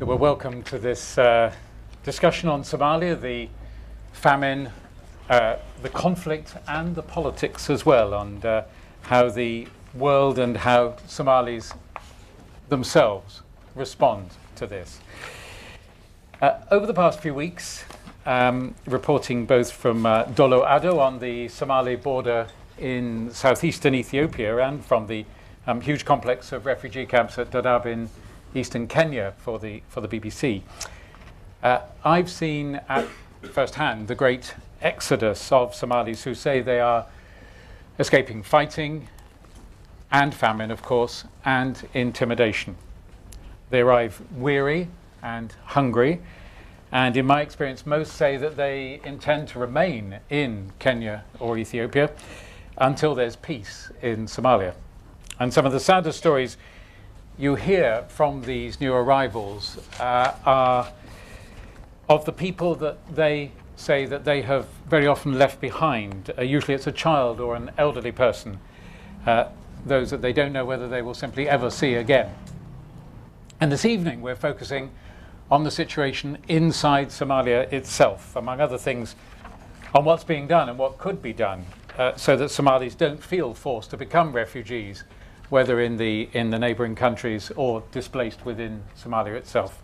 Well, welcome to this discussion on Somalia, the famine, the conflict and the politics as well, and how the world and how Somalis themselves respond to this. Over the past few weeks, reporting both from Dolo Ado on the Somali border in southeastern Ethiopia and from the huge complex of refugee camps at Dadaab in eastern Kenya for the BBC. I've seen at first hand the great exodus of Somalis who say they are escaping fighting and famine, of course, and intimidation. They arrive weary and hungry, and in my experience, most say that they intend to remain in Kenya or Ethiopia until there's peace in Somalia. And some of the saddest stories you hear from these new arrivals are of the people that they say that they have very often left behind. Usually it's a child or an elderly person, those that they don't know whether they will simply ever see again. And this evening we're focusing on the situation inside Somalia itself, among other things, on what's being done and what could be done so that Somalis don't feel forced to become refugees, whether in the neighbouring countries or displaced within Somalia itself.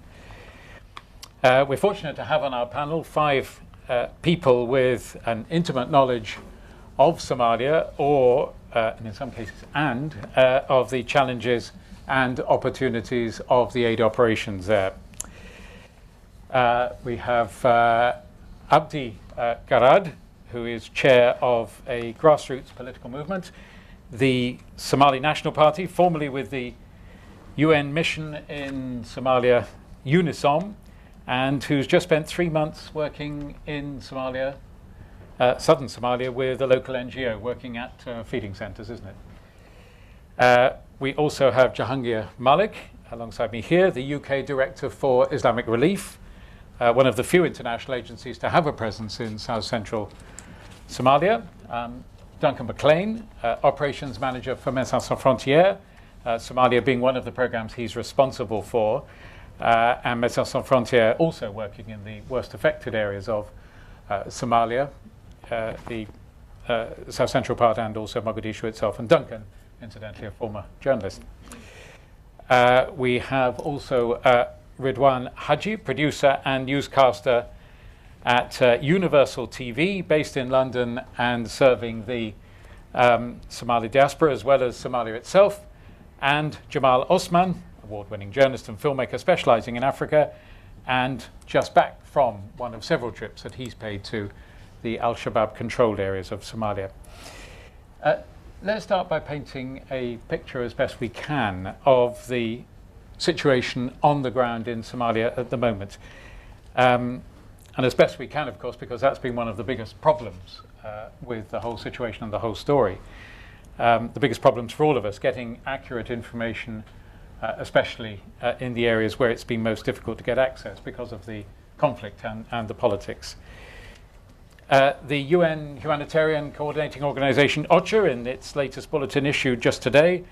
We're fortunate to have on our panel five people with an intimate knowledge of Somalia, or and in some cases, of the challenges and opportunities of the aid operations there. We have Abdi Garad, who is chair of a grassroots political movement, the Somali National Party, formerly with the UN mission in Somalia, UNISOM, and who's just spent 3 months working in Somalia, southern Somalia, with a local NGO working at feeding centres, isn't it? We also have Jahangir Malik alongside me here, the UK Director for Islamic Relief, one of the few international agencies to have a presence in South-Central Somalia. Duncan McLean, Operations Manager for Médecins Sans Frontières, Somalia being one of the programs he's responsible for, and Médecins Sans Frontières also working in the worst affected areas of Somalia, the South-Central part and also Mogadishu itself, and Duncan, incidentally, a former journalist. We have also Ridwan Haji, producer and newscaster at Universal TV, based in London and serving the Somali diaspora as well as Somalia itself, and Jamal Osman, award-winning journalist and filmmaker specialising in Africa, and just back from one of several trips that he's paid to the Al-Shabab controlled areas of Somalia. Let's start by painting a picture as best we can of the situation on the ground in Somalia at the moment. And as best we can, of course, because that's been one of the biggest problems with the whole situation and the whole story. The biggest problems for all of us, getting accurate information, especially in the areas where it's been most difficult to get access because of the conflict and the politics. The UN Humanitarian Coordinating Organization, OCHA, in its latest bulletin issued just today,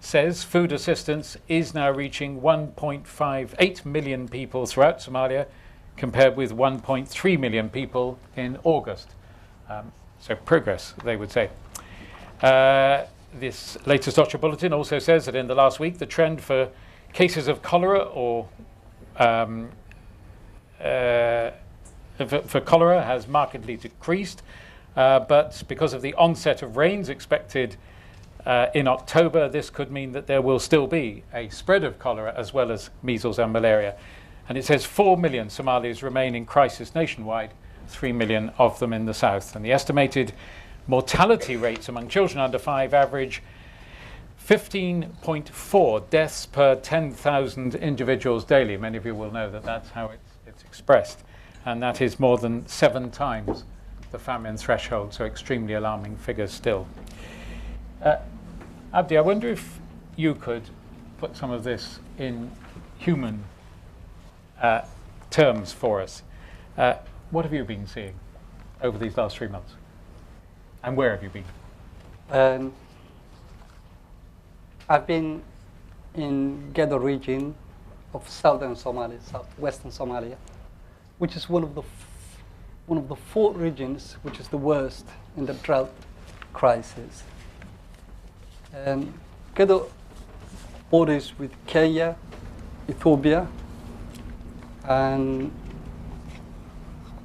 says food assistance is now reaching 1.58 million people throughout Somalia, compared with 1.3 million people in August. So progress, they would say. This latest OCHA bulletin also says that in the last week, the trend for cases of cholera or for cholera has markedly decreased, but because of the onset of rains expected in October, this could mean that there will still be a spread of cholera as well as measles and malaria. And it says 4 million Somalis remain in crisis nationwide, 3 million of them in the south. And the estimated mortality rates among children under 5 average 15.4 deaths per 10,000 individuals daily. Many of you will know that that's how it's expressed. And that is more than 7 times the famine threshold, so extremely alarming figures still. Abdi, I wonder if you could put some of this in human terms for us. What have you been seeing over these last 3 months? And where have you been? I've been in Gedo region of southern Somalia, southwestern Somalia, which is one of the 4 regions which is the worst in the drought crisis. Gedo borders with Kenya, Ethiopia, and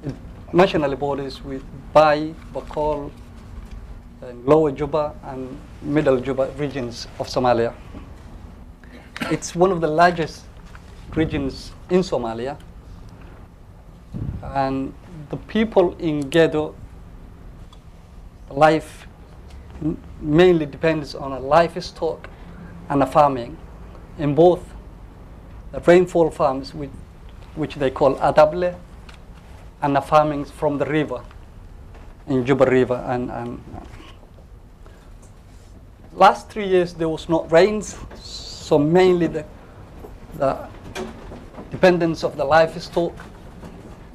it nationally borders with Bai, Bakol, and Lower Juba and Middle Juba regions of Somalia. It's one of the largest regions in Somalia, and the people in Gedo, life mainly depends on a livestock and a farming in both the rainfall farms, which they call Adable, and the farming from the river, in Juba River. And last 3 years there was not rains, so mainly the dependence of the livestock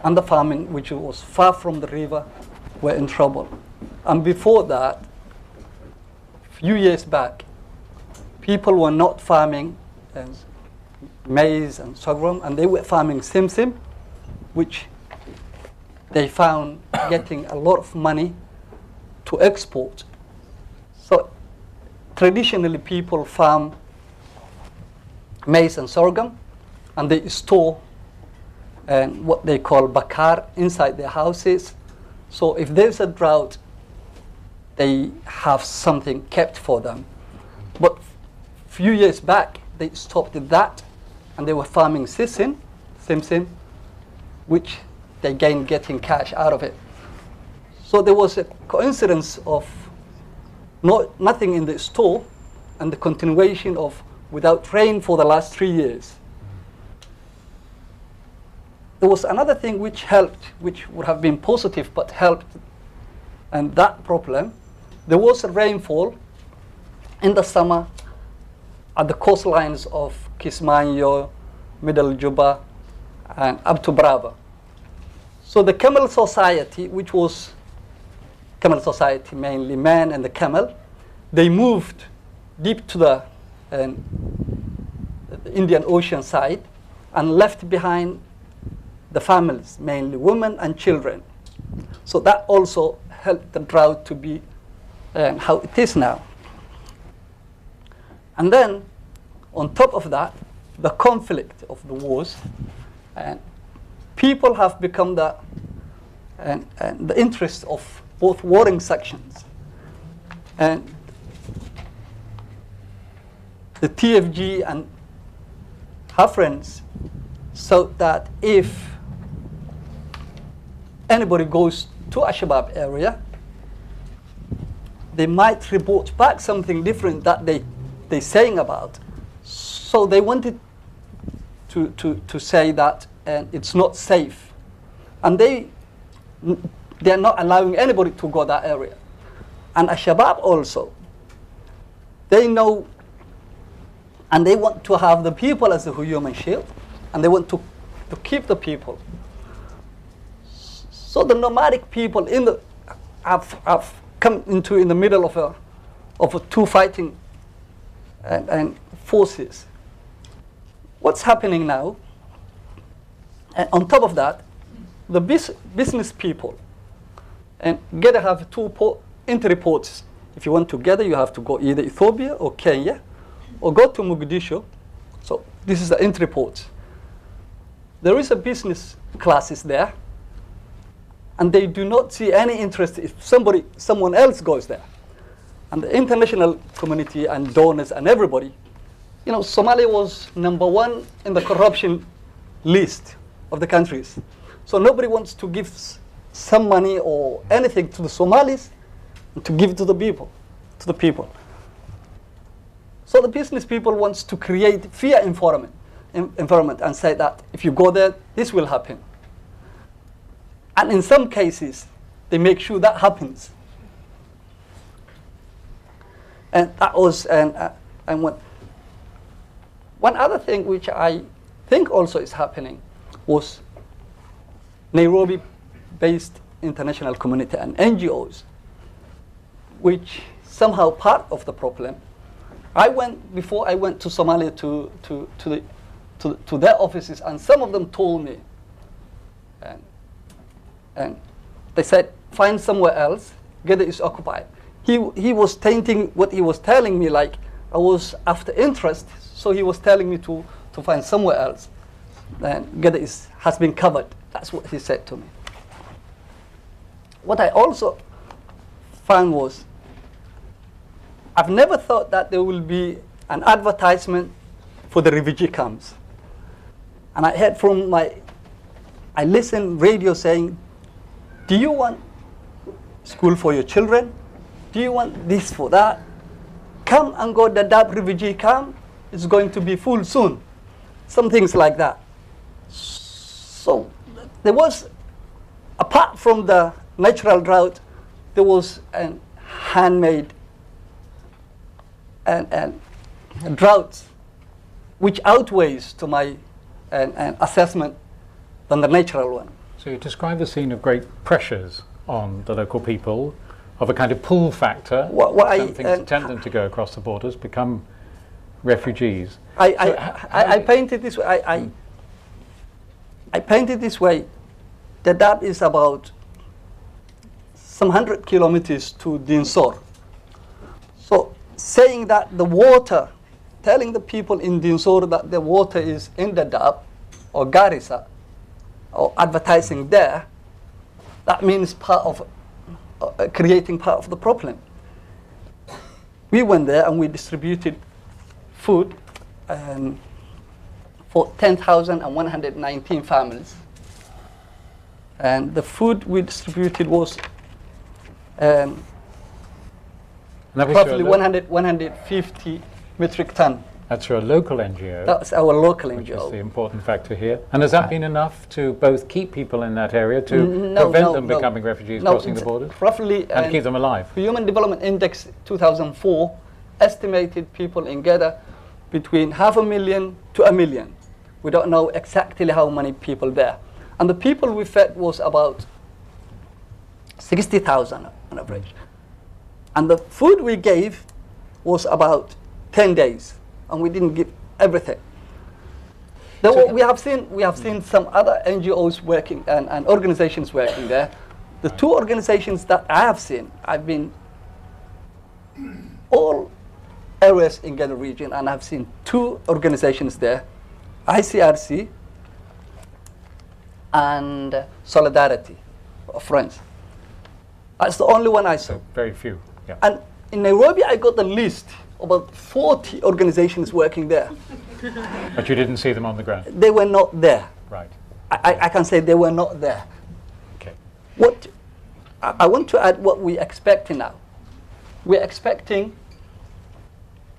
and the farming, which was far from the river, were in trouble. And before that, a few years back, people were not farming maize and sorghum, and they were farming simsim, which they found getting a lot of money to export. So traditionally people farm maize and sorghum, and they store what they call bakar inside their houses. So if there's a drought, they have something kept for them. But a few years back, they stopped that, and they were farming simsim, which they gained getting cash out of it. So there was a coincidence of nothing in the store and the continuation of without rain for the last 3 years. There was another thing which helped, which would have been positive but helped, and that problem, there was a rainfall in the summer at the coastlines of Kismayo, Middle Juba, and up to Brava. So the camel society, which was camel society mainly man and the camel, they moved deep to the Indian Ocean side and left behind the families, mainly women and children. So that also helped the drought to be how it is now. And then, on top of that, the conflict of the wars, and people have become the interest of both warring sections. And the TFG and her friends, so that if anybody goes to Al-Shabab area, they might report back something different that they're saying about. So they wanted to say that it's not safe. And they're not allowing anybody to go that area. And Al-Shabab also, they know, and they want to have the people as a human shield, and they want to keep the people. So the nomadic people have come into in the middle of two fighting and forces. What's happening now? And on top of that, the business people, and Geda have two entry ports. If you want to gather, you have to go either Ethiopia or Kenya, or go to Mogadishu. So this is the entry port. There is a business classes there, and they do not see any interest if someone else goes there. And the international community and donors and everybody, Somalia was #1 in the corruption list of the countries. So nobody wants to give some money or anything to the Somalis and to give to the people, So the business people wants to create fear environment and say that if you go there, this will happen. And in some cases, they make sure that happens. And that was and one other thing which I think also is happening was Nairobi-based international community and NGOs, which somehow part of the problem. Before I went to Somalia to the to their offices, and some of them told me, and they said, find somewhere else, Gede is occupied. He was tainting what he was telling me like I was after interest, so he was telling me to find somewhere else. And Gede has been covered. That's what he said to me. What I also found was, I've never thought that there will be an advertisement for the refugee camps. And I heard from I listened radio saying, do you want school for your children? Do you want this for that? Come and go to the Dadaab refugee camp. It's going to be full soon. Some things like that. So there was, apart from the natural drought, there was a handmade and drought which outweighs to my assessment than the natural one. So you describe the scene of great pressures on the local people, of a kind of pull factor, something to tempt them to go across the borders, become refugees. I painted this way. I painted this way that is about some 100 kilometers to Dinsor. So saying that the water, telling the people in Dinsor that the water is in Dadaab or Garissa, or advertising there, that means part of creating part of the problem. We went there and we distributed food for 10,119 families. And the food we distributed was roughly 150 metric ton. That's your local NGO. That's our local NGO. Which is the important factor here. And has that been enough to both keep people in that area, to prevent them becoming refugees crossing the borders? Roughly, and keep them alive? Human Development Index 2004 estimated people in Geda between 500,000 to 1 million. We don't know exactly how many people there. And the people we fed was about 60,000 on average. And the food we gave was about 10 days. And we didn't give everything. We have seen some other NGOs working and organizations working there. The two organizations that I have seen, I've been all areas in Geda region, and I've seen two organizations there, ICRC and Solidarity of Friends. That's the only one I saw. So very few. Yeah. And in Nairobi, I got the list. About 40 organizations working there. But you didn't see them on the ground? They were not there. Right. I can say they were not there. Okay. What I want to add what we're expecting now. We're expecting,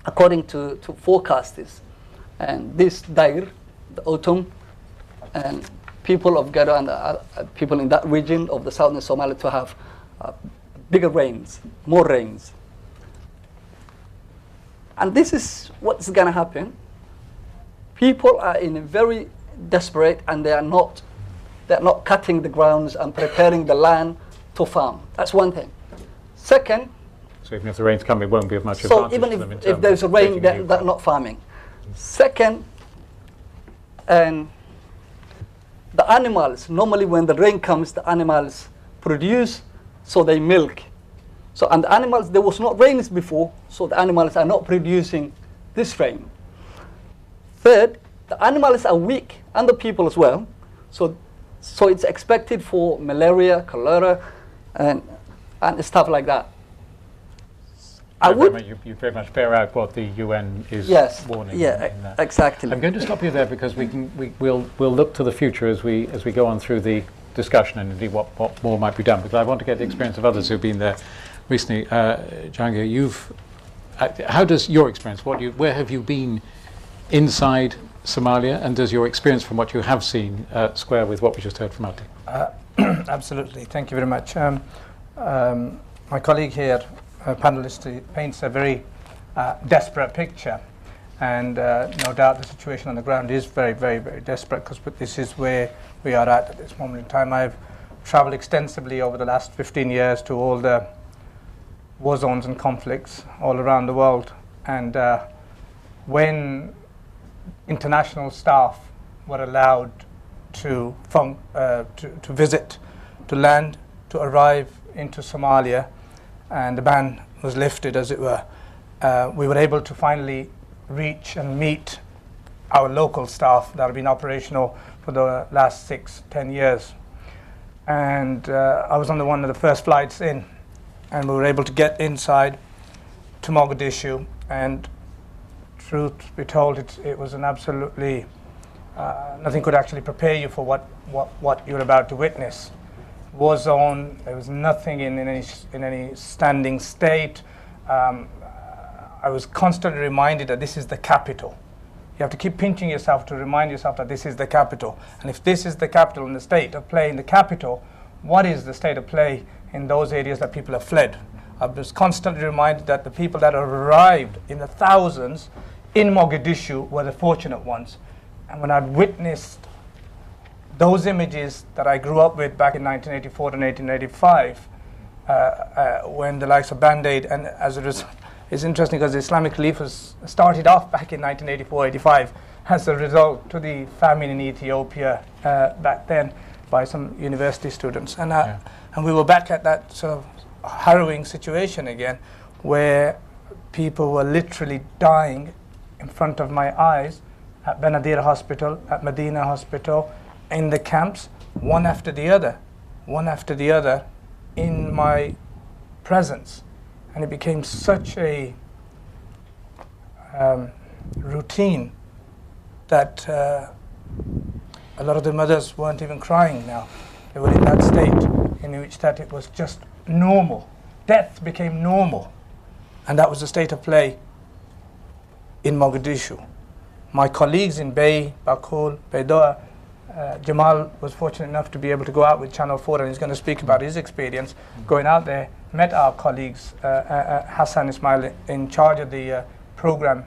according to forecasters, and this Dair, the autumn, and people of Gado and people in that region of the southern Somalia to have bigger rains, more rains. And this is what's going to happen. People are in a very desperate, and they're not cutting the grounds and preparing the land to farm. That's one thing. Second, so even if the rains come, it won't be of much so advantage even to them in if there's a rain, they're not farming. Second, and the animals, normally when the rain comes, the animals produce, so they milk. So, and the animals, there was not rains before, so the animals are not producing this rain. Third, the animals are weak, and the people as well. So it's expected for malaria, cholera, and stuff like that. You very much bear out what the UN is warning. Yeah, exactly. I'm going to stop you there because we'll look to the future as we go on through the discussion, and indeed what more might be done. Because I want to get the experience of others who've been there recently. Jahangir, how does your experience? Where have you been inside Somalia, and does your experience from what you have seen square with what we just heard from Abdi? Absolutely. Thank you very much. My colleague here, panelist, paints a very desperate picture, and no doubt the situation on the ground is very, very, very desperate, because this is where we are at this moment in time. I've traveled extensively over the last 15 years to all the war zones and conflicts all around the world, and when international staff were allowed to visit, to land, to arrive into Somalia, and the ban was lifted, as it were. We were able to finally reach and meet our local staff that have been operational for the last 6-10 years. And I was on one of the first flights in, and we were able to get inside to Mogadishu, and truth be told, it was an absolutely, nothing could actually prepare you for what you're about to witness. War zone, there was nothing in any standing state. I was constantly reminded that this is the capital. You have to keep pinching yourself to remind yourself that this is the capital. And if this is the capital and the state of play in the capital, what is the state of play in those areas that people have fled? I was constantly reminded that the people that arrived in the thousands in Mogadishu were the fortunate ones. And when I'd witnessed those images that I grew up with back in 1984 and 1885, when the likes of Band-Aid, and as a result, it's interesting because the Islamic Relief was started off back in 1984-85 as a result to the famine in Ethiopia back then by some university students. And we were back at that sort of harrowing situation again, where people were literally dying in front of my eyes at Benadir Hospital, at Medina Hospital, in the camps, one after the other in my presence. And it became such a routine that a lot of the mothers weren't even crying now. They were in that state in which that it was just normal. Death became normal. And that was the state of play in Mogadishu. My colleagues in Bay, Bakul, Baidoa, Jamal was fortunate enough to be able to go out with Channel 4, and he's going to speak about his experience going out there, met our colleagues, Hassan Ismail, in charge of the program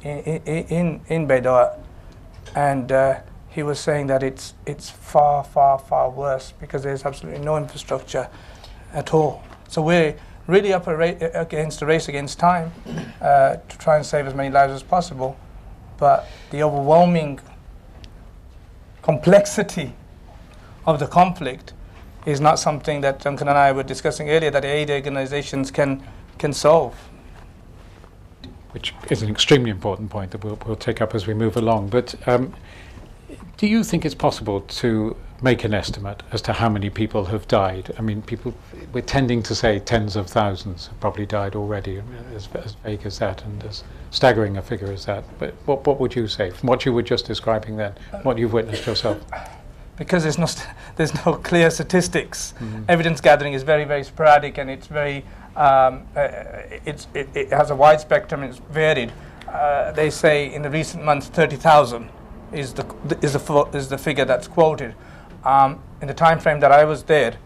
in Baidoa, and he was saying that it's far, far, far worse because there's absolutely no infrastructure at all. So we're really up against a race against time to try and save as many lives as possible, but the overwhelming complexity of the conflict is not something that Duncan and I were discussing earlier that aid organizations can solve. Which is an extremely important point that we'll take up as we move along. But do you think it's possible to make an estimate as to how many people have died? I mean, we're tending to say tens of thousands have probably died already, as vague as that and as staggering a figure as that. But what would you say from what you were just describing then, what you've witnessed yourself? Because there's no clear statistics. Evidence gathering is very, very sporadic, and it's very it has a wide spectrum and it's varied. They say in the recent months 30,000 is the figure that's quoted. In the time frame that I was there,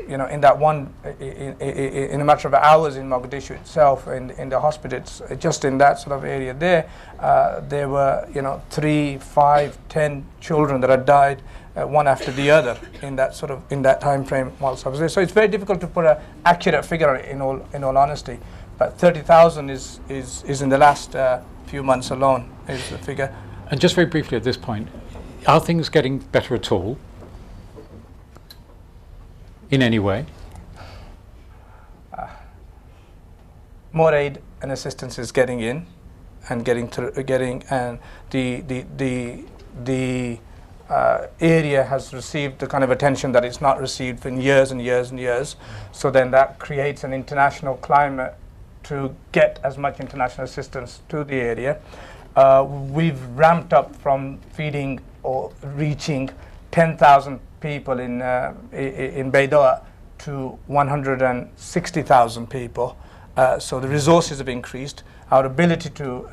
in that one, in a matter of hours in Mogadishu itself, in the hospitals, just in that sort of area there were 3, 5, 10 children that had died one after the other in that time frame whilst I was there. So it's very difficult to put an accurate figure in all honesty. But 30,000 is in the last few months alone is the figure. And just very briefly at this point, are things getting better at all? In any way? More aid and assistance is getting in, and the area has received the kind of attention that it's not received for years and years and years. So then that creates an international climate to get as much international assistance to the area. We've ramped up from feeding or reaching 10,000 people in Baidoa to 160,000 people. So the resources have increased. Our ability to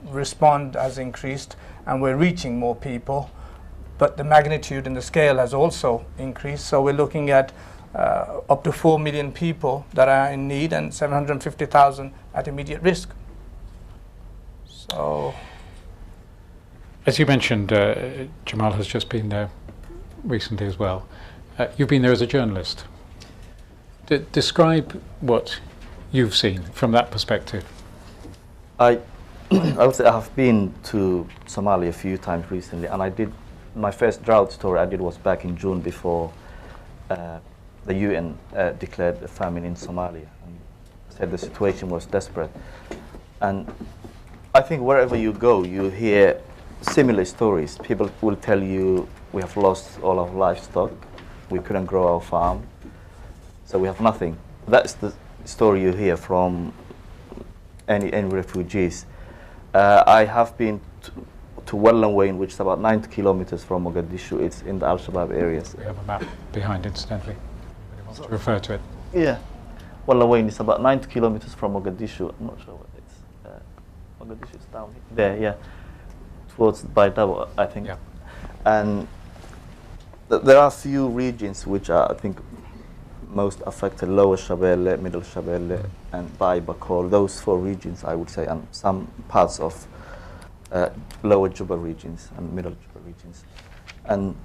respond has increased, and we're reaching more people. But the magnitude and the scale has also increased. So we're looking at up to 4 million people that are in need and 750,000 at immediate risk. So, as you mentioned, Jamal has just been there recently as well. You've been there as a journalist. Describe what you've seen from that perspective. I I would say I have been to Somalia a few times recently, and I did my first drought story I did was back in June before the UN declared a famine in Somalia and said the situation was desperate. And I think wherever you go, you hear similar stories. People will tell you, we have lost all our livestock, we couldn't grow our farm, so we have nothing. That's the story you hear from any refugees. I have been to Wellanwayn, which is about 90 kilometers from Mogadishu. It's in the Al-Shabab areas. We have a map behind, incidentally. Anybody wants to refer to it? Yeah. Wellanwayn is about 90 kilometers from Mogadishu. I'm not sure what it's. Mogadishu is down there, yeah. Towards Baidabo, I think. Yeah. And there are a few regions which are, I think, most affected: Lower Shabelle, Middle Shabelle, and Bai Bakol. Those 4 regions, I would say, and some parts of Lower Juba regions and Middle Juba regions. And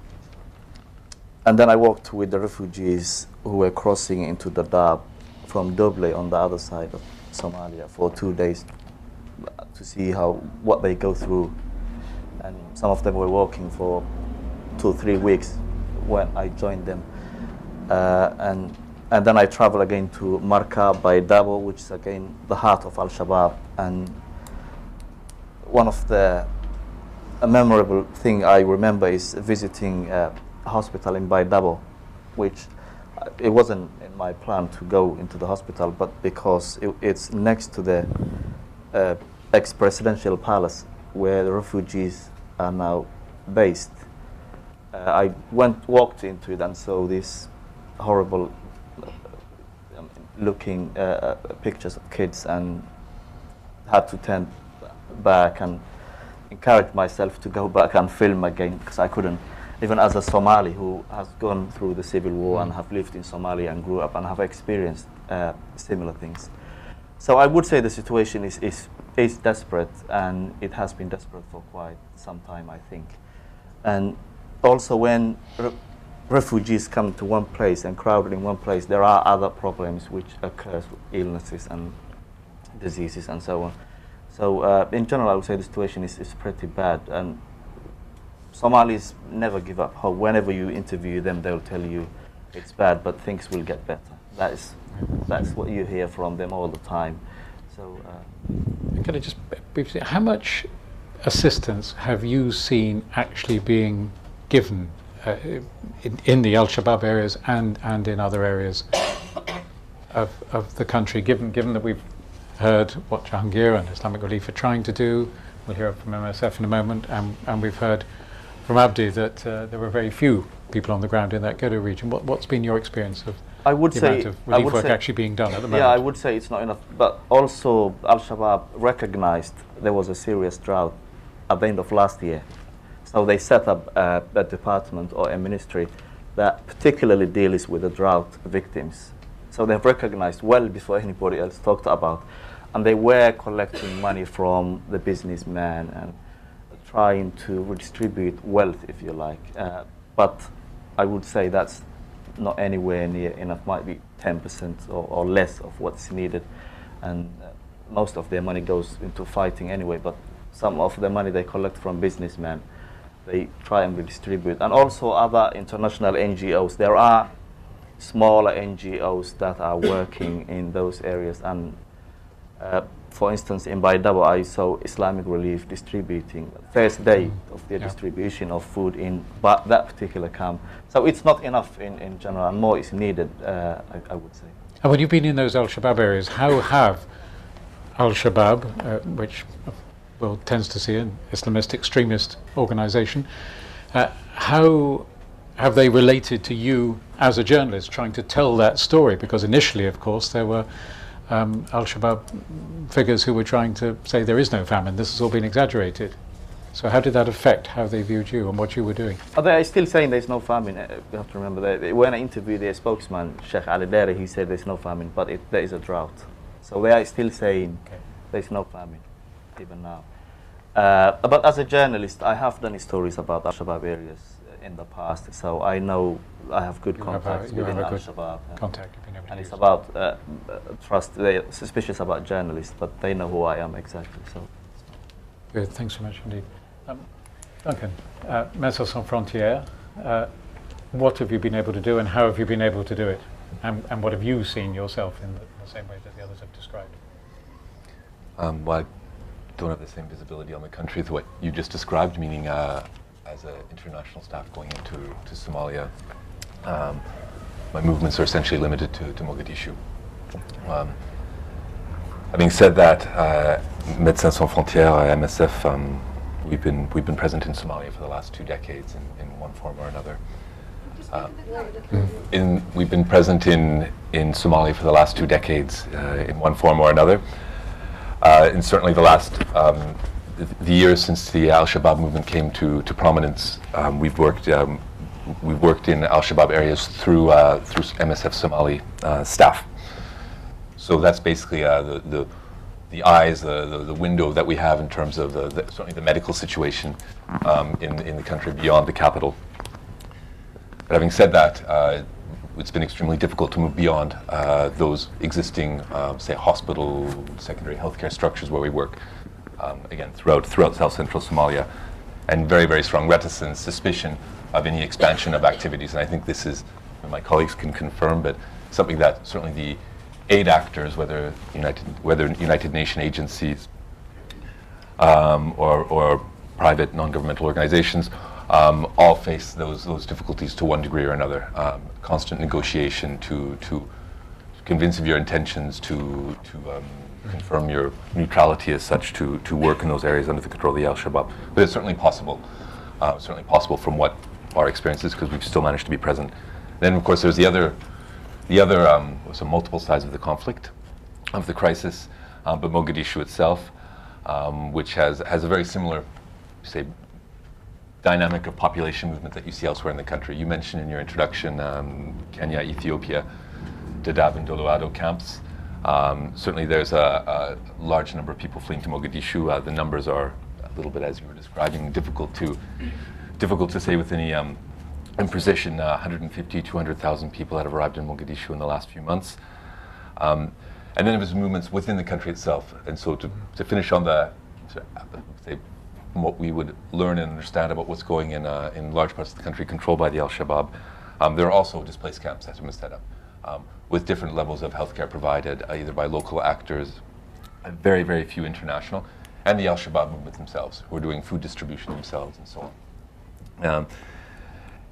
then I walked with the refugees who were crossing into the Dadaab from Doble on the other side of Somalia for 2 days to see what they go through. And some of them were walking for 2 or 3 weeks when I joined them. And then I traveled again to Marka by Dabo, which is again the heart of Al-Shabab. And one of a memorable thing I remember is visiting a hospital in Baidabo, which it wasn't in my plan to go into the hospital, but because it's next to the ex-presidential palace where the refugees are now based. I walked into it and saw this horrible looking pictures of kids, and had to turn back and encourage myself to go back and film again, because I couldn't, even as a Somali who has gone through the civil war and have lived in Somalia and grew up and have experienced similar things. So I would say the situation is desperate, and it has been desperate for quite some time, I think. And also when refugees come to one place and crowded in one place, there are other problems which occurs with illnesses and diseases and so on. So in general, I would say the situation is pretty bad, and Somalis never give up hope. Whenever you interview them, they'll tell you it's bad, but things will get better. That's what you hear from them all the time. So can I just briefly, how much assistance have you seen actually being given in the Al-Shabab areas and in other areas of the country, given that we've heard what Jahangir and Islamic Relief are trying to do? We'll hear from MSF in a moment, and we've heard from Abdi that there were very few people on the ground in that ghetto region. What's been your experience of the amount of relief work actually being done at the moment? Yeah, I would say it's not enough, but also Al-Shabab recognized there was a serious drought at the end of last year. So they set up a department or a ministry that particularly deals with the drought victims. So they've recognized well before anybody else talked about. And they were collecting money from the businessmen and trying to redistribute wealth, if you like. But I would say that's not anywhere near enough, might be 10% or less of what's needed. And most of their money goes into fighting anyway, but some of the money they collect from businessmen, they try and redistribute. And also other international NGOs. There are smaller NGOs that are working in those areas. And for instance, in Baidabo, I saw Islamic Relief distributing first day of their distribution of food in that particular camp. So it's not enough in general, and more is needed, I would say. And when you've been in those Al-Shabab areas, how have Al-Shabab, which well tends to see an Islamist extremist organization, how have they related to you as a journalist trying to tell that story? Because initially, of course, there were Al-Shabab figures who were trying to say there is no famine, this has all been exaggerated. So how did that affect how they viewed you and what you were doing? They are still saying there's no famine. You have to remember that when I interviewed their spokesman, Sheikh Ali Dere, he said there's no famine, but there is a drought. So they are still saying there's no famine, even now. But as a journalist, I have done stories about Al-Shabab areas in the past, so I know I have good contacts within Al-Shabab. And it's about trust. They're suspicious about journalists, but they know who I am exactly. So Good, thanks so much indeed. Duncan, Médecins Sans Frontières, what have you been able to do and how have you been able to do it? And what have you seen yourself in the same way that the others have described? Well, I don't have the same visibility on the country as what you just described, meaning as an international staff going into Somalia, my movements are essentially limited to Mogadishu. Having said that, Médecins Sans Frontières, MSF, we've been present in Somalia for the last 2 decades in one form or another. We've been present in Somalia for the last 2 decades in one form or another. And certainly the last the years since the Al-Shabab movement came to prominence, we've worked in Al-Shabab areas through MSF Somali staff. So that's basically the eyes, the window that we have in terms of certainly the medical situation in the country beyond the capital. But having said that, it's been extremely difficult to move beyond those existing, say, hospital, secondary healthcare structures where we work, again, throughout South-Central Somalia, and very, very strong reticence, suspicion of any expansion of activities. And I think this is, and my colleagues can confirm, but something that certainly the aid actors, whether United Nation agencies or private non-governmental organizations, all face those difficulties to one degree or another. Constant negotiation to convince of your intentions, to confirm your neutrality as such, to work in those areas under the control of the Al-Shabab. But it's certainly possible. Certainly possible from what our experience is, because we've still managed to be present. Then, of course, there's the other so multiple sides of the conflict, of the crisis, but Mogadishu itself, which has a very similar, say, dynamic of population movement that you see elsewhere in the country. You mentioned in your introduction Kenya, Ethiopia, Dadaab and Doloado camps. Certainly there's a large number of people fleeing to Mogadishu. The numbers are a little bit, as you were describing, difficult to say with any imprecision. 150, 200,000 people that have arrived in Mogadishu in the last few months. And then there was movements within the country itself. And so to finish on say, what we would learn and understand about what's going in large parts of the country controlled by the Al-Shabaab, there are also displaced camps that have been set up with different levels of healthcare provided either by local actors, very, very few international, and the Al-Shabaab movement themselves, who are doing food distribution themselves and so on.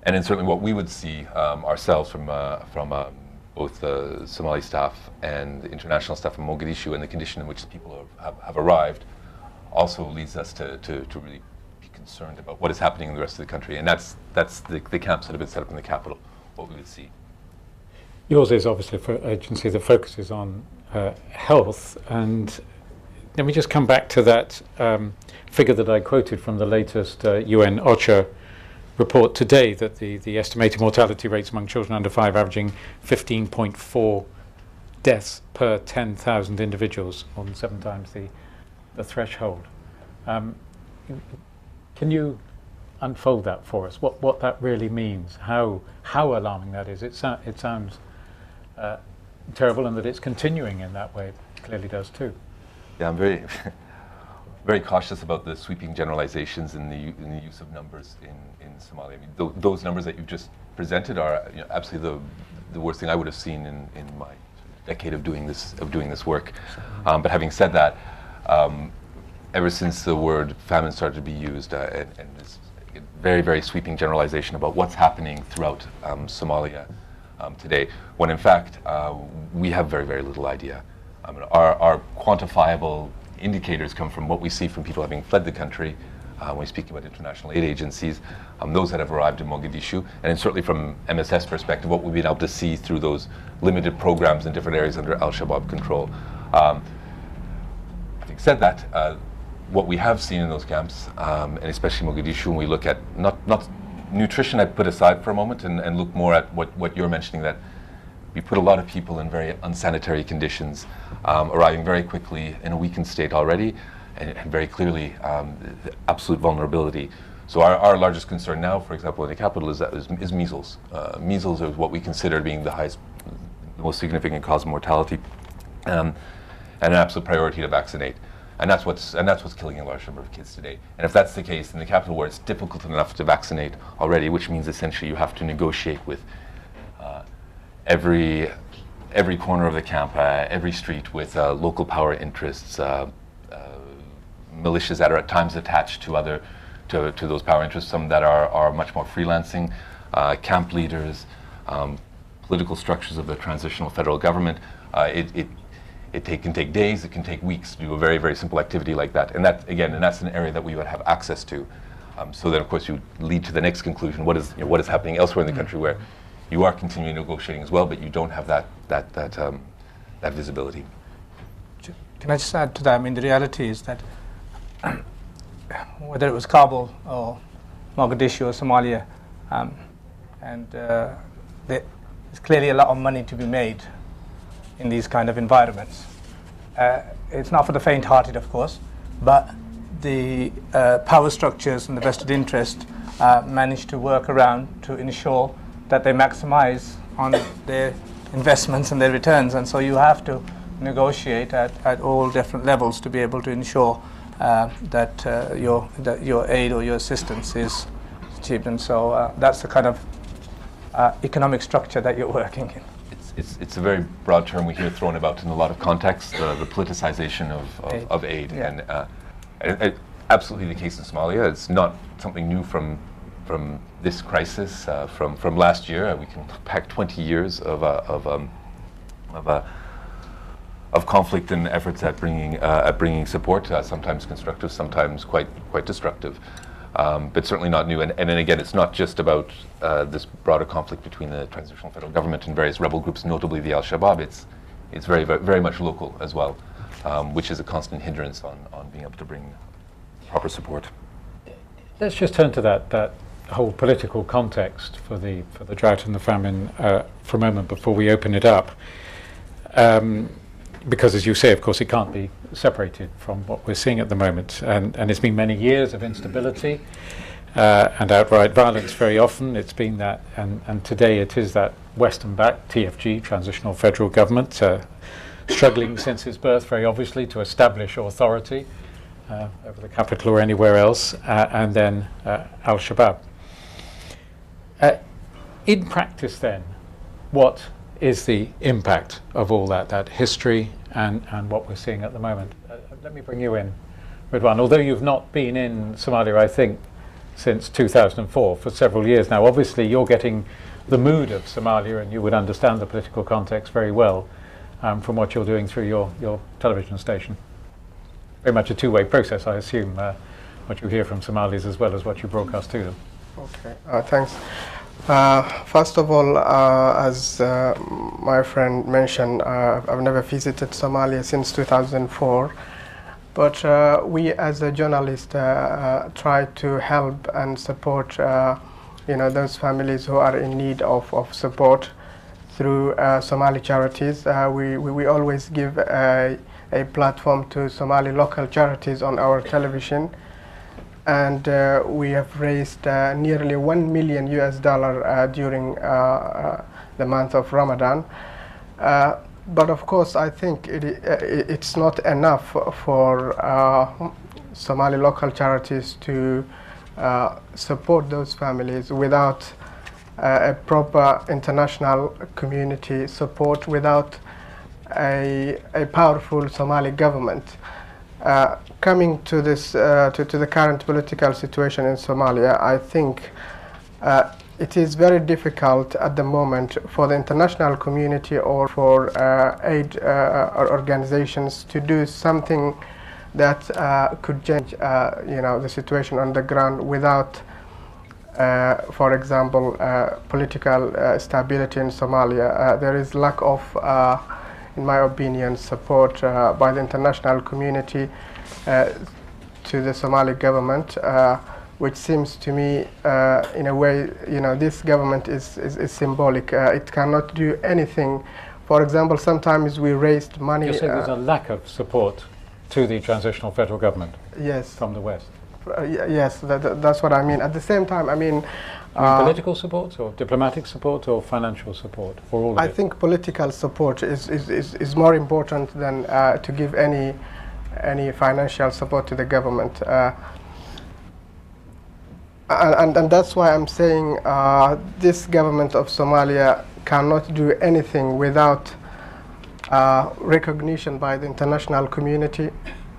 And then certainly what we would see ourselves from both the Somali staff and the international staff from Mogadishu and the condition in which people have arrived also leads us to really be concerned about what is happening in the rest of the country. And that's the camps that have been set up in the capital, what we would see. Yours is obviously for agency that focuses on health. And let me just come back to that figure that I quoted from the latest UN OCHA report today, that the estimated mortality rates among children under 5 averaging 15.4 deaths per 10,000 individuals, more than 7 times the threshold. Can you unfold that for us? What that really means? How alarming that is? It sounds terrible, and that it's continuing in that way clearly does too. Yeah, I'm very very cautious about the sweeping generalizations in the use of numbers in Somalia. I mean, those numbers that you've just presented are absolutely the worst thing I would have seen in my decade of doing this work. But having said that, ever since the word famine started to be used, and this very, very sweeping generalization about what's happening throughout Somalia today, when in fact we have very, very little idea. I mean, our quantifiable indicators come from what we see from people having fled the country, when we speak about international aid agencies, those that have arrived in Mogadishu, and certainly from MSF's perspective, what we've been able to see through those limited programs in different areas under Al-Shabaab control. Having said that, what we have seen in those camps, and especially Mogadishu, when we look at not nutrition, I put aside for a moment and look more at what you're mentioning, that we put a lot of people in very unsanitary conditions, arriving very quickly in a weakened state already, and very clearly the absolute vulnerability. So our largest concern now, for example, in the capital is measles. Measles is what we consider being the most significant cause of mortality, and an absolute priority to vaccinate. And that's what's killing a large number of kids today. And if that's the case, in the capital where it's difficult enough to vaccinate already, which means essentially you have to negotiate with every corner of the camp, every street, with local power interests, militias that are at times attached to those power interests, some that are much more freelancing, camp leaders, political structures of the transitional federal government. It can take days, it can take weeks to do a very, very simple activity like that. And that's an area that we would have access to. So then, of course, you lead to the next conclusion: what is happening elsewhere in the country, where you are continuing negotiating as well, but you don't have that visibility. Can I just add to that? I mean, the reality is that whether it was Kabul or Mogadishu or Somalia, there's clearly a lot of money to be made in these kind of environments. It's not for the faint-hearted, of course, but the power structures and the vested interest manage to work around to ensure that they maximize on their investments and their returns. And so you have to negotiate at all different levels to be able to ensure that your aid or your assistance is achieved. And so that's the kind of economic structure that you're working in. It's a very broad term we hear thrown about in a lot of contexts, the politicization of aid. Yeah. And absolutely the case in Somalia. It's not something new from this crisis, from last year. We can look back 20 years of conflict and efforts at bringing support, sometimes constructive, sometimes quite destructive. But certainly not new. And then again, it's not just about this broader conflict between the transitional federal government and various rebel groups, notably the Al-Shabab. It's very, very, very much local as well, which is a constant hindrance on being able to bring proper support. Let's just turn to that whole political context for the drought and the famine for a moment before we open it up. Because, as you say, of course, it can't be separated from what we're seeing at the moment. And it's been many years of instability and outright violence very often. It's been that, and today it is that Western-backed TFG, Transitional Federal Government, struggling since its birth, very obviously, to establish authority over the capital or anywhere else, and then Al-Shabab. In practice, then, what is the impact of all that history and what we're seeing at the moment? Let me bring you in, Ridwan. Although you've not been in Somalia, I think, since 2004, for several years now, obviously you're getting the mood of Somalia and you would understand the political context very well from what you're doing through your television station. Very much a two-way process, I assume, what you hear from Somalis as well as what you broadcast to them. Okay, thanks. First of all, as my friend mentioned, I've never visited Somalia since 2004, but we as a journalist try to help and support those families who are in need of support through Somali charities. We always give a platform to Somali local charities on our television. And we have raised nearly $1 million during the month of Ramadan. But of course, I think it's not enough for Somali local charities to support those families without a proper international community support, without a powerful Somali government. Coming to this, to the current political situation in Somalia, I think it is very difficult at the moment for the international community or for aid organizations to do something that could change, the situation on the ground without, for example, political stability in Somalia. There is lack of, in my opinion, support by the international community to the Somali government, which seems to me, in a way, this government is symbolic. It cannot do anything. For example, sometimes we raised money. You're saying there's a lack of support to the transitional federal government? Yes. From the West? Yes, that's what I mean. At the same time, I mean political support or diplomatic support or financial support for all of it? I think political support is more important than to give any any financial support to the government. And that's why I'm saying this government of Somalia cannot do anything without recognition by the international community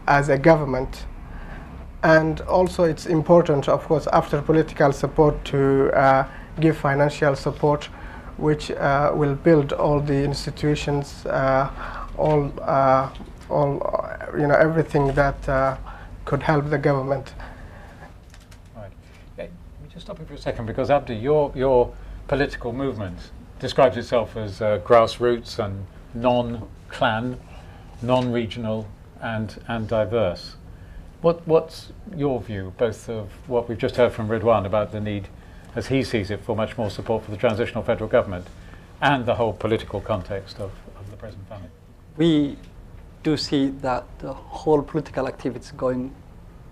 as a government. And also it's important, of course, after political support to give financial support, which will build all the institutions, everything that could help the government. Right. Let me just stop you for a second, because Abdi, your political movement describes itself as grassroots and non-clan, non-regional, and diverse. What's your view, both of what we've just heard from Ridwan about the need, as he sees it, for much more support for the transitional federal government, and the whole political context of the present famine? We do see that the whole political activities going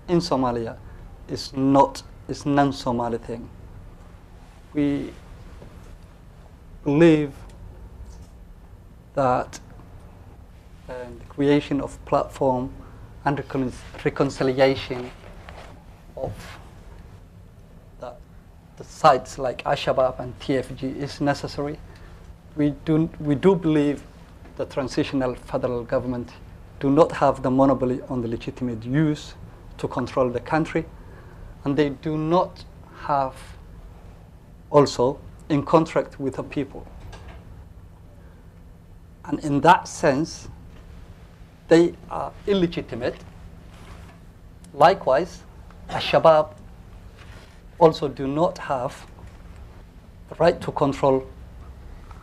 in Somalia is non-Somali thing. We believe that the creation of platform and reconciliation of the sites like Al-Shabab and TFG is necessary. We do believe the transitional federal government do not have the monopoly on the legitimate use to control the country, and they do not have also in contract with the people. And in that sense, they are illegitimate. Likewise, Al-Shabab also do not have the right to control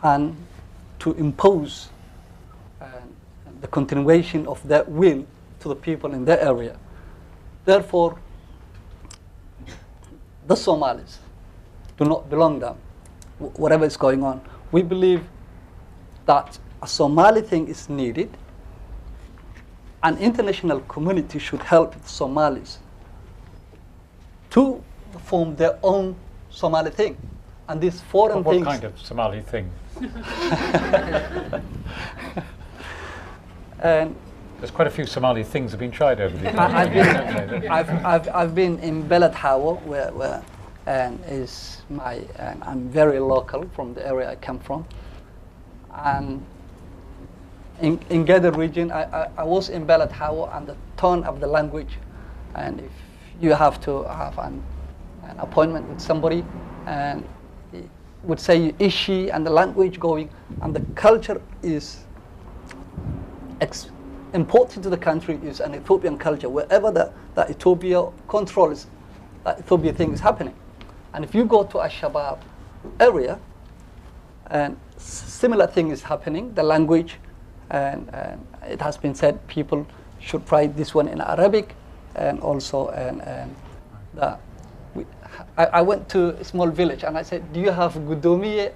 and to impose the continuation of their will to the people in their area. Therefore, the Somalis do not belong them, whatever is going on. We believe that a Somali thing is needed. An international community should help the Somalis to form their own Somali thing. And these foreign things... What kind of Somali thing? And there's quite a few Somali things have been tried over the years. I've been in Beled Hawa, where and I'm very local from the area I come from. And in Gadir region, I was in Beled Hawa, and the tone of the language, and if you have to have an appointment with somebody, and he would say Ishi, and the language going, and the culture is important to the country is an Ethiopian culture. Wherever that Ethiopia controls, that Ethiopia thing is happening. And if you go to Al-Shabab area, and similar thing is happening, the language, and it has been said people should write this one in Arabic, and also I went to a small village and I said, do you have Gudomiye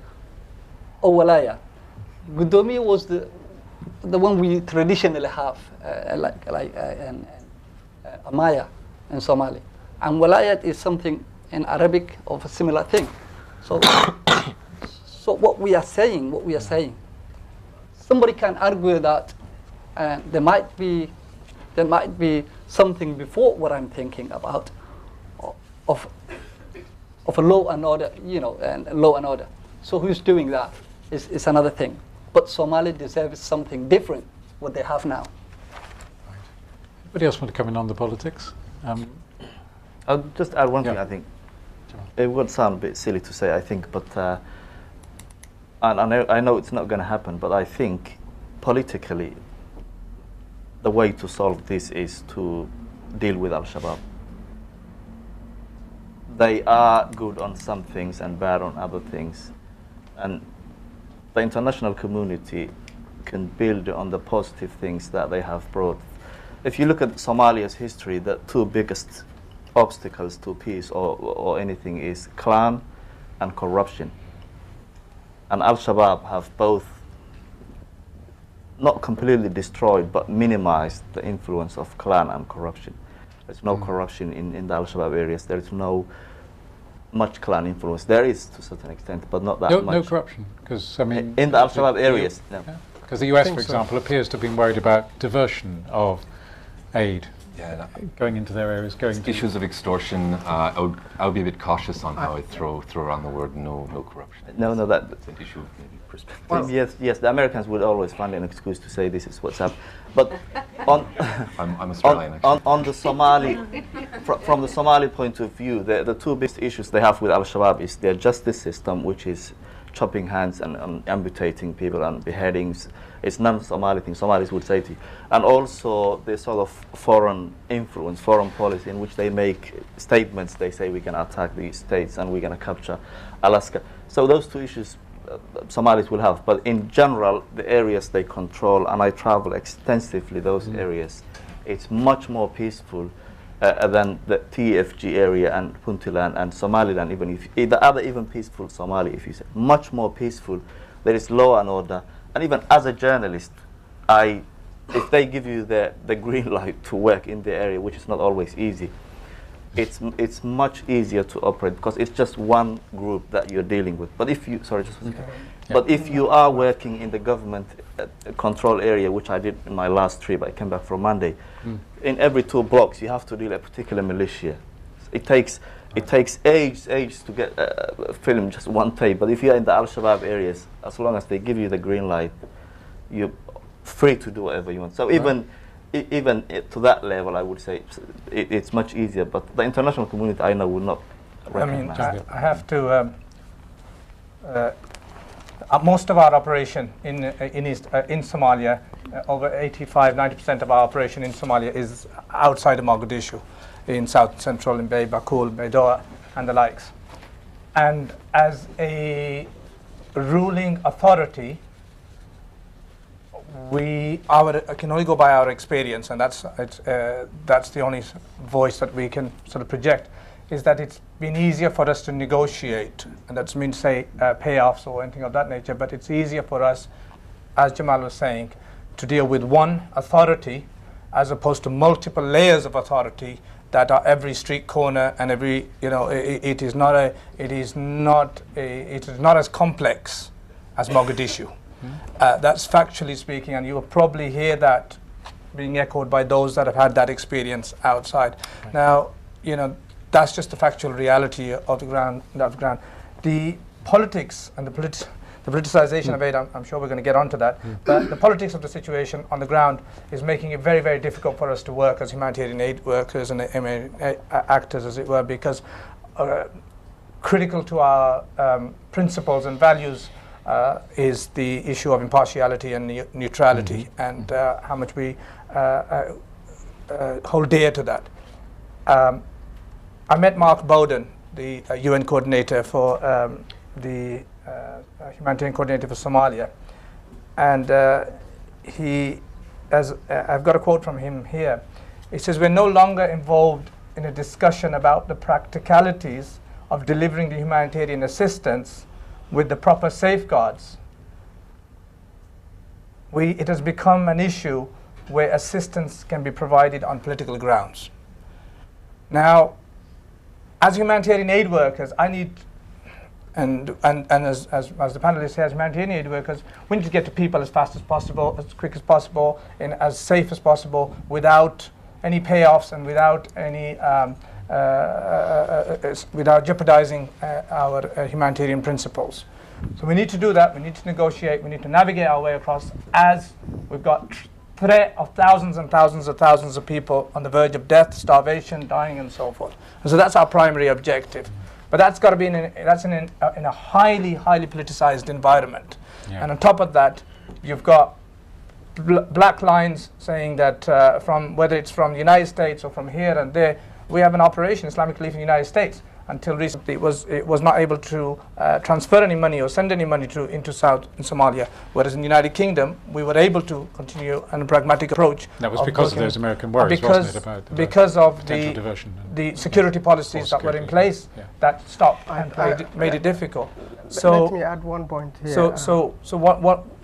or Walaya? Gudomiye was the one we traditionally have, like Amaya in Somali, and Walayat is something in Arabic of a similar thing. So what we are saying, somebody can argue that there might be something before what I'm thinking about of a law and order, and law and order. So who's doing that is another thing. But Somalia deserves something different what they have now. Right. Anybody else want to come in on the politics? I'll just add one thing, Yeah. I think. It would sound a bit silly to say, I think, but and I know it's not going to happen, but I think politically the way to solve this is to deal with Al-Shabab. They are good on some things and bad on other things. And the international community can build on the positive things that they have brought. If you look at Somalia's history, the two biggest obstacles to peace or anything is clan and corruption. And Al-Shabaab have both not completely destroyed, but minimized the influence of clan and corruption. There's no corruption in the Al-Shabaab areas. There is no much clan influence. There is to a certain extent, but not that much. No corruption, because I mean... In the Al-Shabaab areas, no. Because the US, think for so. example, appears to have been worried about diversion of aid Yeah, going into their areas, going to issues of extortion. I would be a bit cautious on how I throw around the word no corruption. No, That's an issue of maybe perspective. Well, yes, the Americans would always find an excuse to say this is what's up. But on I'm Australian, actually. on the Somali, from the Somali point of view, the two biggest issues they have with Al-Shabab is their justice system, which is chopping hands and amputating people and beheadings. It's non-Somali thing, Somalis would say to you. And also the sort of foreign influence, foreign policy in which they make statements. They say we're going to attack these states and we're going to capture Alaska. So those two issues Somalis will have. But in general, the areas they control, and I travel extensively those areas, it's much more peaceful than the TFG area and Puntland and Somaliland, even if the other even peaceful Somali, if you say, much more peaceful. There is law and order. And even as a journalist, if they give you the green light to work in the area, which is not always easy, it's much easier to operate because it's just one group that you're dealing with. But if you but if you are working in the government control area, which I did in my last trip, I came back from Monday. In every 2 blocks, you have to deal a particular militia. It takes ages to get film just one tape. But if you're in the Al-Shabab areas, as long as they give you the green light, you're free to do whatever you want. So even to that level, I would say it's much easier. But the international community, I know, will not recognize. I have to. Most of our operation in Somalia, over 85-90% of our operation in Somalia is outside of Mogadishu, in South-Central, in Bay, Bakul, Baidoa, and the likes. And as a ruling authority, I can only go by our experience, and that's the only voice that we can sort of project, is that it's been easier for us to negotiate, and that's mean say payoffs or anything of that nature, but it's easier for us, as Jamal was saying, to deal with one authority as opposed to multiple layers of authority that are every street corner and every, it is not as complex as Mogadishu. That's factually speaking, and you will probably hear that being echoed by those that have had that experience outside. Right. Now, that's just the factual reality of the ground. The politics and the politicization of aid, I'm sure we're going to get onto that, but the politics of the situation on the ground is making it very, very difficult for us to work as humanitarian aid workers and actors, as it were, because critical to our principles and values is the issue of impartiality and neutrality, and how much we hold dear to that. I met Mark Bowden, the UN coordinator for the humanitarian coordinator for Somalia, and I've got a quote from him here. He says, "We're no longer involved in a discussion about the practicalities of delivering the humanitarian assistance with the proper safeguards. It has become an issue where assistance can be provided on political grounds." Now, as humanitarian aid workers, I need, and as the panelists say, as humanitarian aid workers, we need to get to people as fast as possible, as quick as possible, and as safe as possible, without any payoffs and without any without jeopardizing our humanitarian principles. So we need to do that. We need to negotiate. We need to navigate our way across as we've got threat of thousands and thousands and thousands of people on the verge of death, starvation, dying, and so forth. And so that's our primary objective. But that's got to be in a highly, highly politicized environment. Yeah. And on top of that, you've got black lines saying that from whether it's from the United States or from here and there, we have an operation, Islamic Relief in the United States. Until recently, it was not able to transfer any money or send any money into South in Somalia. Whereas in the United Kingdom, we were able to continue a pragmatic approach. That was because of those American worries, wasn't it, about because of the security policies that were in place that stopped and made it difficult. So let me add one point here. So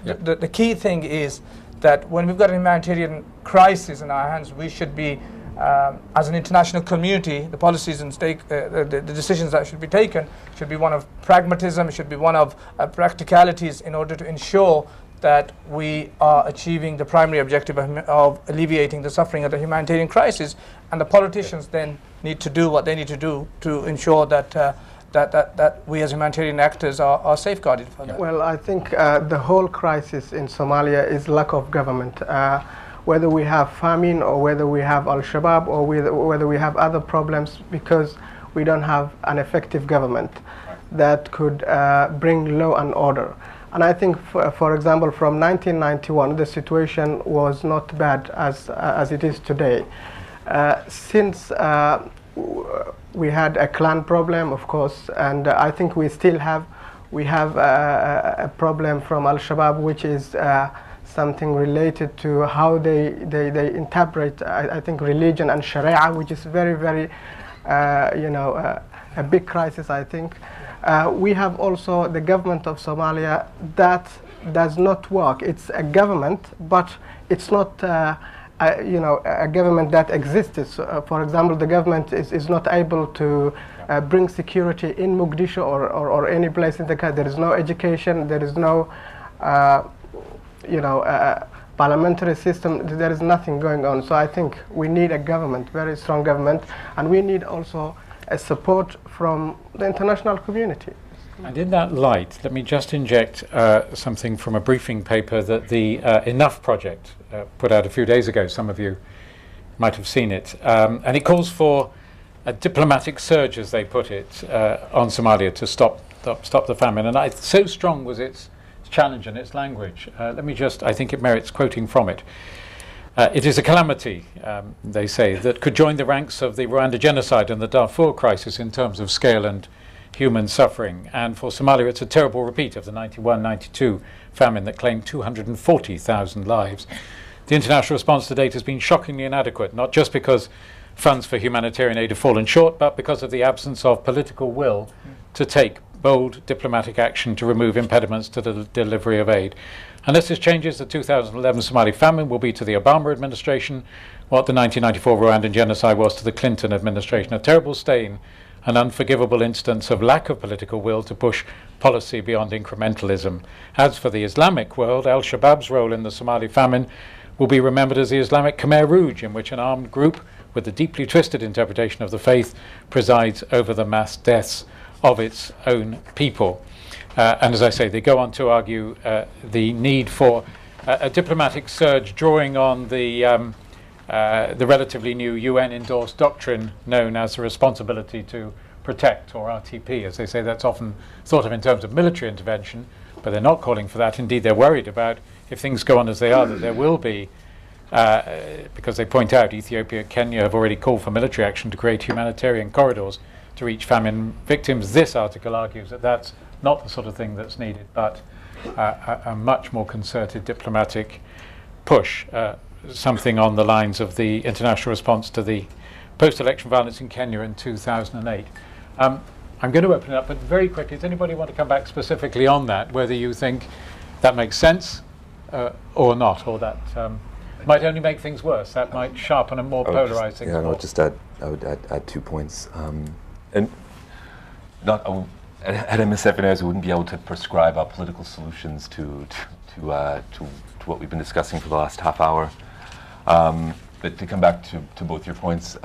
the key thing is that when we've got a humanitarian crisis in our hands, we should be, as an international community, the policies and the decisions that should be taken should be one of pragmatism, should be one of practicalities in order to ensure that we are achieving the primary objective of alleviating the suffering of the humanitarian crisis, and the politicians then need to do what they need to do to ensure that that we as humanitarian actors are safeguarded for that. Well, I think the whole crisis in Somalia is lack of government. Whether we have famine or whether we have Al-Shabab or whether we have other problems, because we don't have an effective government that could bring law and order. And I think, for example, from 1991, the situation was not bad as it is today. Since we had a clan problem, of course, and I think we still have a problem from Al-Shabaab, which is something related to how they interpret, I think, religion and Sharia, which is very, very, a big crisis, I think. We have also the government of Somalia that does not work. It's a government, but it's not a government that exists. For example, the government is not able to bring security in Mogadishu or any place in the country. There is no education, there is no parliamentary system, there is nothing going on. So I think we need a government, very strong government, and we need also a support from the international community. And in that light, let me just inject something from a briefing paper that the Enough Project put out a few days ago. Some of you might have seen it. And it calls for a diplomatic surge, as they put it, on Somalia to stop the famine. And so strong was its challenge and its language. Let me just, I think it merits quoting from it. It is a calamity, they say, that could join the ranks of the Rwanda genocide and the Darfur crisis in terms of scale and human suffering. And for Somalia, it's a terrible repeat of the 91-92 famine that claimed 240,000 lives. The international response to date has been shockingly inadequate, not just because funds for humanitarian aid have fallen short, but because of the absence of political will to take bold diplomatic action to remove impediments to the delivery of aid. Unless this changes, the 2011 Somali famine will be to the Obama administration what the 1994 Rwandan genocide was to the Clinton administration, a terrible stain, an unforgivable instance of lack of political will to push policy beyond incrementalism. As for the Islamic world, Al-Shabab's role in the Somali famine will be remembered as the Islamic Khmer Rouge, in which an armed group with a deeply twisted interpretation of the faith presides over the mass deaths of its own people. And as I say, they go on to argue the need for a diplomatic surge, drawing on the relatively new UN-endorsed doctrine known as the responsibility to protect, or RTP. As they say, that's often thought of in terms of military intervention, but they're not calling for that. Indeed, they're worried about, if things go on as they are, that there will be, because they point out Ethiopia and Kenya have already called for military action to create humanitarian corridors to reach famine victims. This article argues that that's not the sort of thing that's needed, but a much more concerted diplomatic push, something on the lines of the international response to the post-election violence in Kenya in 2008. I'm going to open it up, but very quickly, does anybody want to come back specifically on that, whether you think that makes sense or not, or that might only make things worse, that might sharpen and more polarize things? Yeah, I would add 2 points. And at MSF, we wouldn't be able to prescribe our political solutions to what we've been discussing for the last half hour. But to come back to both your points,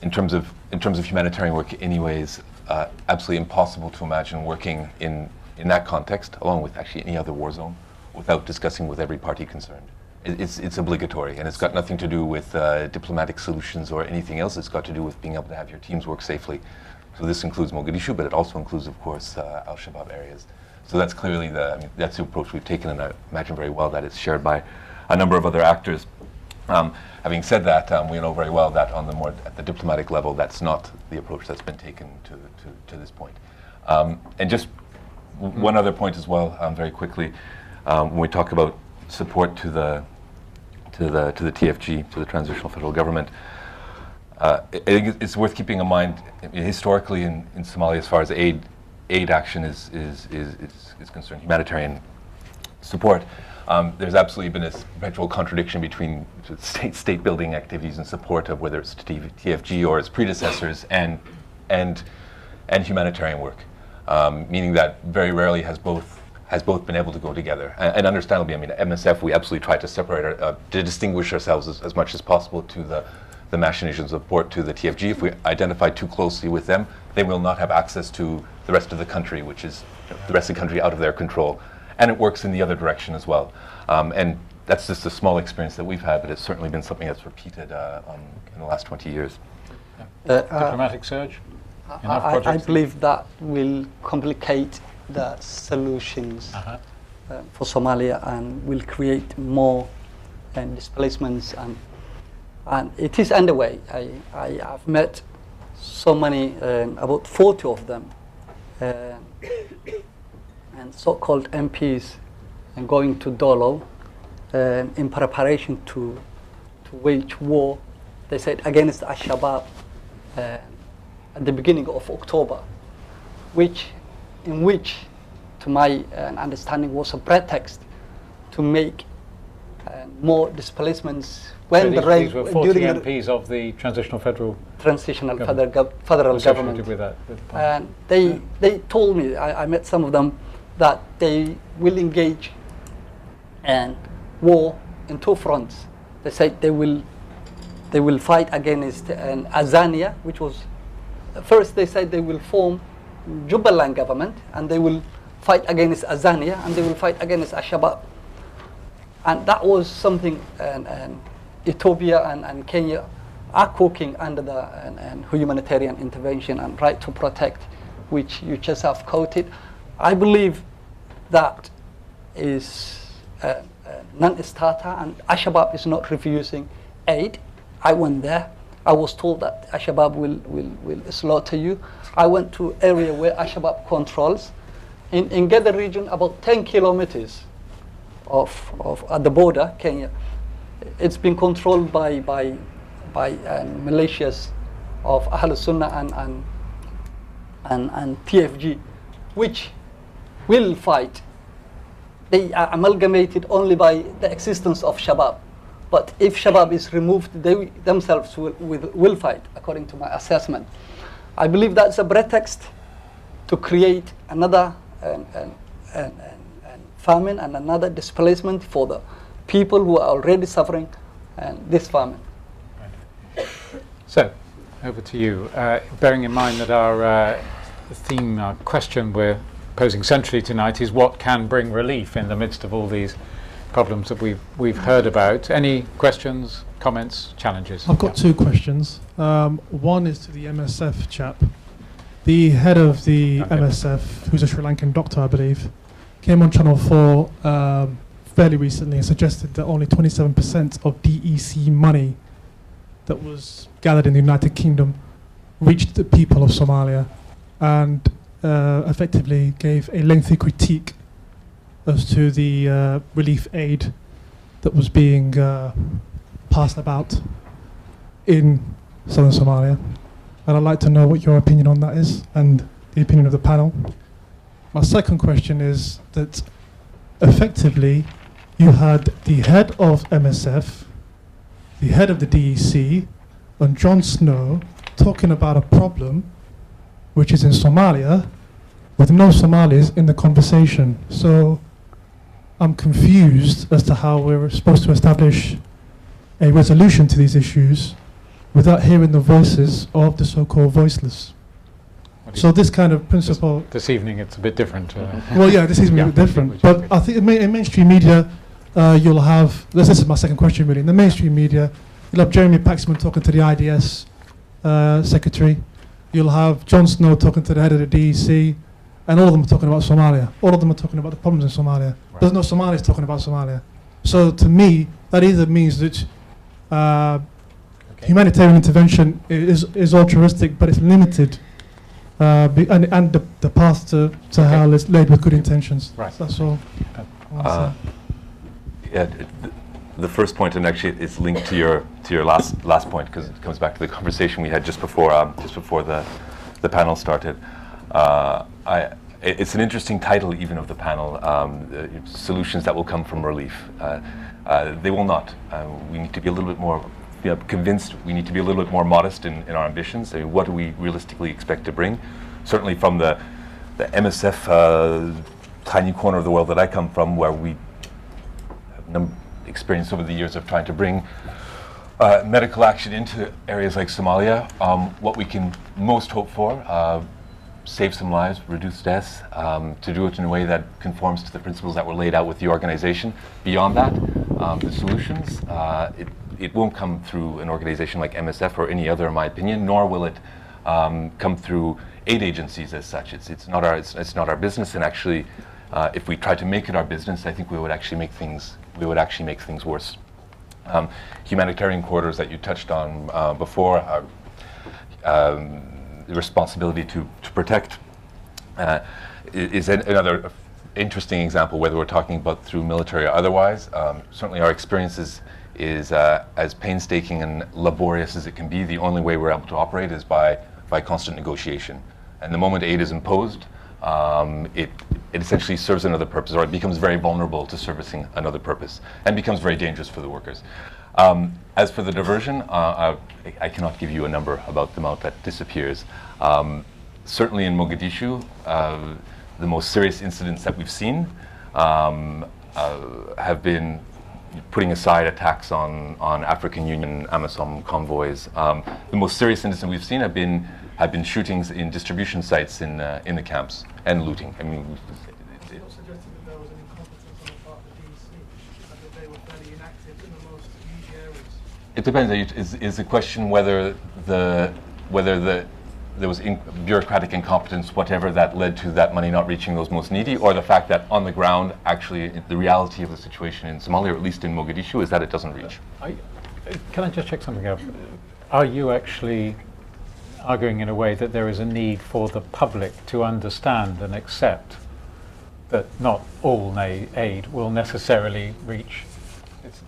in terms of humanitarian work, anyways, absolutely impossible to imagine working in that context, along with actually any other war zone, without discussing with every party concerned. It's obligatory, and it's got nothing to do with diplomatic solutions or anything else. It's got to do with being able to have your teams work safely. So this includes Mogadishu, but it also includes, of course, Al-Shabaab areas. So that's clearly that's the approach we've taken, and I imagine very well that it's shared by a number of other actors. Having said that, we know very well that at the diplomatic level, that's not the approach that's been taken to this point. And just one other point as well, very quickly, when we talk about support to the TFG, to the Transitional Federal Government, I think it's worth keeping in mind, historically in Somalia, as far as aid action is concerned, humanitarian support, there's absolutely been this perpetual contradiction between state building activities and support of whether it's TFG or its predecessors and humanitarian work, meaning that very rarely has both has both been able to go together. And understandably, I mean, MSF, we absolutely try to separate, to distinguish ourselves as much as possible to the machinations of support to the TFG. If we identify too closely with them, they will not have access to the rest of the country, which is the rest of the country out of their control. And it works in the other direction as well. And that's just a small experience that we've had, but it's certainly been something that's repeated in the last 20 years. Diplomatic surge? I believe that will complicate the solutions for Somalia and will create more displacements, and it is underway. I have met so many, about 40 of them, and so-called MPs, and going to Dolo in preparation to wage war, they said, against Al-Shabab at the beginning of October, in which, to my understanding, was a pretext to make more displacements when so the rain these were 40 MPs of the transitional federal federal government. With that, and they told me, I met some of them, that they will engage in war in two fronts. They said they will fight against Azania, which was first they said they will form Jubaland government, and they will fight against Azania, and they will fight against Al-Shabab. And that was something Ethiopia and Kenya are cooking under the humanitarian intervention and right to protect, which you just have quoted. I believe that is a non-starter, and Al-Shabab is not refusing aid. I went there. I was told that Al-Shabab will slaughter you. I went to area where Al-Shabab controls. In Geda region, about 10 kilometers of at the border, Kenya, it's been controlled by militias of Ahl Sunnah and TFG, which will fight. They are amalgamated only by the existence of Shabab. But if Shabab is removed, they themselves will fight, according to my assessment. I believe that's a pretext to create another famine and another displacement for the people who are already suffering this famine. Right. So, over to you. Bearing in mind that our theme, our question we're posing centrally tonight is what can bring relief in the midst of all these problems that we've heard about. Any questions, comments, challenges? I've got two questions. One is to the MSF chap. The head of the MSF, who's a Sri Lankan doctor, I believe, came on Channel 4 fairly recently and suggested that only 27% of DEC money that was gathered in the United Kingdom reached the people of Somalia, and effectively gave a lengthy critique as to the relief aid that was being passed about in southern Somalia. And I'd like to know what your opinion on that is, and the opinion of the panel. My second question is that effectively you had the head of MSF, the head of the DEC, and Jon Snow talking about a problem which is in Somalia with no Somalis in the conversation. So I'm confused as to how we're supposed to establish a resolution to these issues without hearing the voices of the so-called voiceless. So this kind of principle... This evening it's a bit different. Well, yeah, this evening a bit different. But I think in mainstream media, you'll have... This is my second question, really. In the mainstream media, you'll have Jeremy Paxman talking to the IDS secretary. You'll have Jon Snow talking to the head of the DEC. And all of them are talking about Somalia. All of them are talking about the problems in Somalia. Right. There's no Somalis talking about Somalia. So to me, that either means that humanitarian intervention is altruistic, but it's limited. And the path to hell is laid with good intentions. Right. So that's all. Yeah, the first point, and actually it's linked to your last point, because it comes back to the conversation we had just before the panel started. It's an interesting title, even of the panel, solutions that will come from relief. They will not. We need to be a little bit more convinced. We need to be a little bit more modest in our ambitions. I mean, what do we realistically expect to bring? Certainly from the MSF tiny corner of the world that I come from, where we have experience over the years of trying to bring medical action into areas like Somalia, what we can most hope for, save some lives, reduce deaths, to do it in a way that conforms to the principles that were laid out with the organization. Beyond that, the solutions, it won't come through an organization like MSF or any other, in my opinion, nor will it come through aid agencies as such. It's not our business, and actually, if we tried to make it our business, I think we would actually make things worse. Humanitarian corridors that you touched on before, the responsibility to protect is another interesting example, whether we're talking about through military or otherwise. Certainly our experience is as painstaking and laborious as it can be. The only way we're able to operate is by constant negotiation. And the moment aid is imposed, it essentially serves another purpose, or it becomes very vulnerable to servicing another purpose, and becomes very dangerous for the workers. As for the diversion, I cannot give you a number about the amount that disappears. Certainly in Mogadishu, the most serious incidents that we've seen have been, putting aside attacks on African Union, AMISOM convoys. The most serious incidents we've seen have been shootings in distribution sites in the camps, and looting. I mean, You're suggesting that there was an incompetence on the part of the DEC, and that they were fairly inactive in the most needy areas. it depends. Is the question whether there was bureaucratic incompetence, whatever, that led to that money not reaching those most needy, or the fact that on the ground, actually, the reality of the situation in Somalia, or at least in Mogadishu, is that it doesn't reach? Can I just check something out? Are you actually arguing in a way that there is a need for the public to understand and accept that not all aid will necessarily reach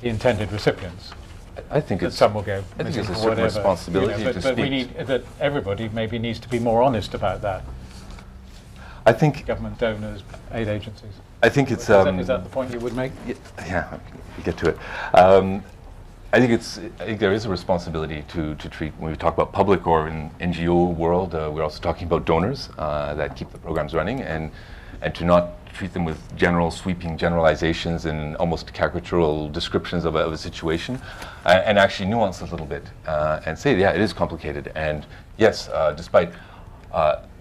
the intended recipients? I think that some will go. I think it's a for certain whatever, responsibility to but speak. we need that everybody maybe needs to be more honest about that. I think Government donors, aid agencies. I think it's. Is that the point you would make? Yeah, we get to it. I think there is a responsibility to treat, when we talk about public or in NGO world, we're also talking about donors that keep the programs running, and to not treat them with sweeping generalizations and almost caricatural descriptions of a situation, and actually nuance a little bit and say, yeah, it is complicated, and yes, despite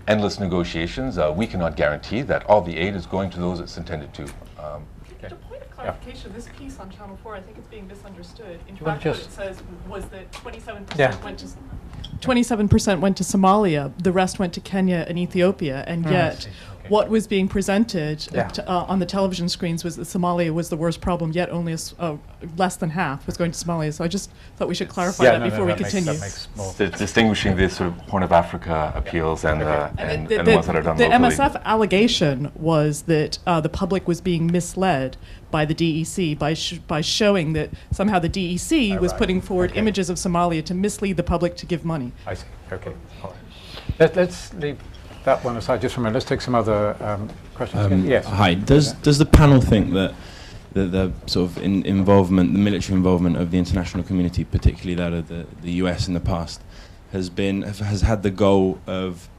endless negotiations, we cannot guarantee that all the aid is going to those it's intended to. To point of clarification, this piece on Channel 4, I think it's being misunderstood. In you want fact, to what just- it says was that 27% Yeah. went to 27% went to Somalia, the rest went to Kenya and Ethiopia, and yet what was being presented on the television screens was that Somalia was the worst problem, yet only less than half was going to Somalia. So I just thought we should clarify that before we continue. That makes more. Distinguishing the sort of Horn of Africa appeals and the ones that are done the locally. MSF allegation was that the public was being misled by the DEC by showing that somehow the DEC was putting forward images of Somalia to mislead the public to give money. I see. Okay. All right. Let's leave that one aside just for a minute. Let's take some other questions. Again. Yes. Hi. Does the panel think that the sort of involvement, the military involvement of the international community, particularly that of the US in the past, has had the goal of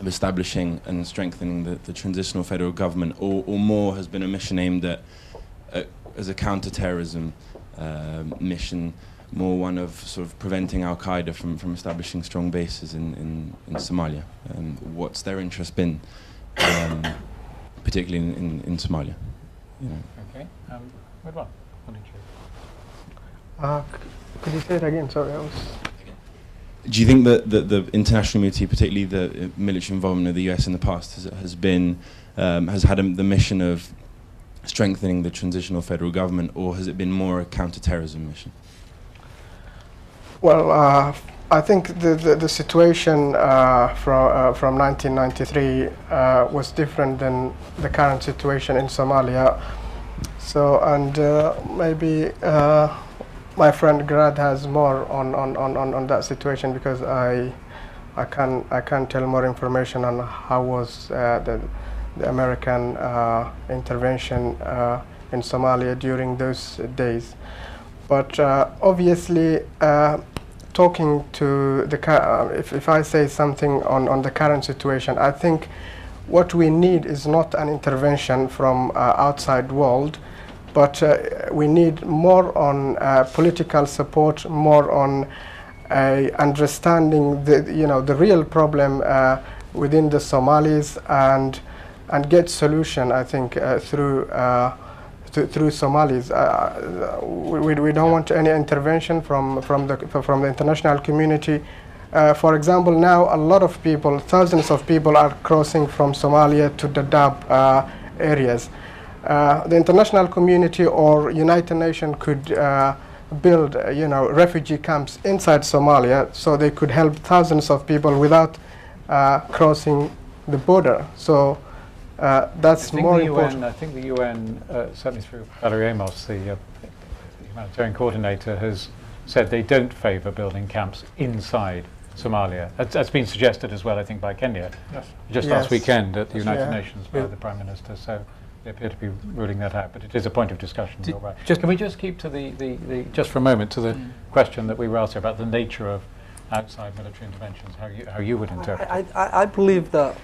establishing and strengthening the transitional federal government, or more has been a mission aimed at as a counter-terrorism mission, more one of sort of preventing Al-Qaeda from establishing strong bases in Somalia? What's their interest been, particularly in Somalia? You know. Okay. Good one. Why don't you? Could you say it again? Sorry, I was... Do you think that the international community, particularly the military involvement of the US in the past, has had the mission of strengthening the transitional federal government, or has it been more a counter-terrorism mission? Well, I think the situation from 1993 was different than the current situation in Somalia. So, and maybe my friend Grad has more on that situation, because I can tell more information on how was the American intervention in Somalia during those days. But obviously, talking to if I say something on the current situation, I think what we need is not an intervention from outside world, but we need more on political support, more on understanding the real problem within the Somalis, and get solution, I think, through Somalis. We don't want any intervention from the international community. For example, now a lot of people, thousands of people, are crossing from Somalia to the Dadaab areas. The international community or United Nations could build, refugee camps inside Somalia, so they could help thousands of people without crossing the border. So that's more important. I think the UN, certainly through Valerie Amos, the humanitarian coordinator, has said they don't favour building camps inside Somalia. That's been suggested as well, I think, by Kenya, just last weekend at the United Nations by the Prime Minister. So they appear to be ruling that out, but it is a point of discussion. You're right. Can we just keep to just for a moment to the question that we were asked about the nature of outside military interventions, how you would interpret it? I believe that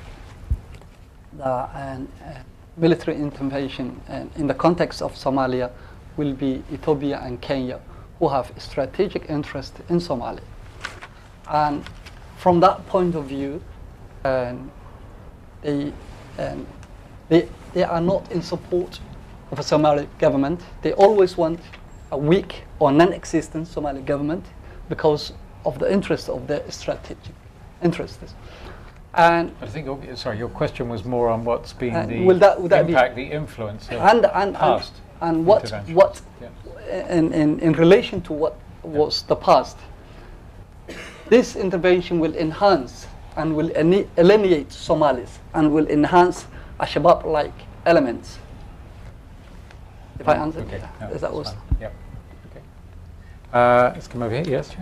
military intervention in the context of Somalia will be Ethiopia and Kenya, who have strategic interest in Somalia. And from that point of view, they are not in support of a Somali government. They always want a weak or non-existent Somali government because of the interest of their strategic interests. And I think, your question was more on what's been the impact, the influence of past and what in relation to what was the past. This intervention will enhance and will eliminate Somalis and will enhance Al-Shabab-like elements. If I answered, that was. Yep. Okay. Let's come over here. Yes.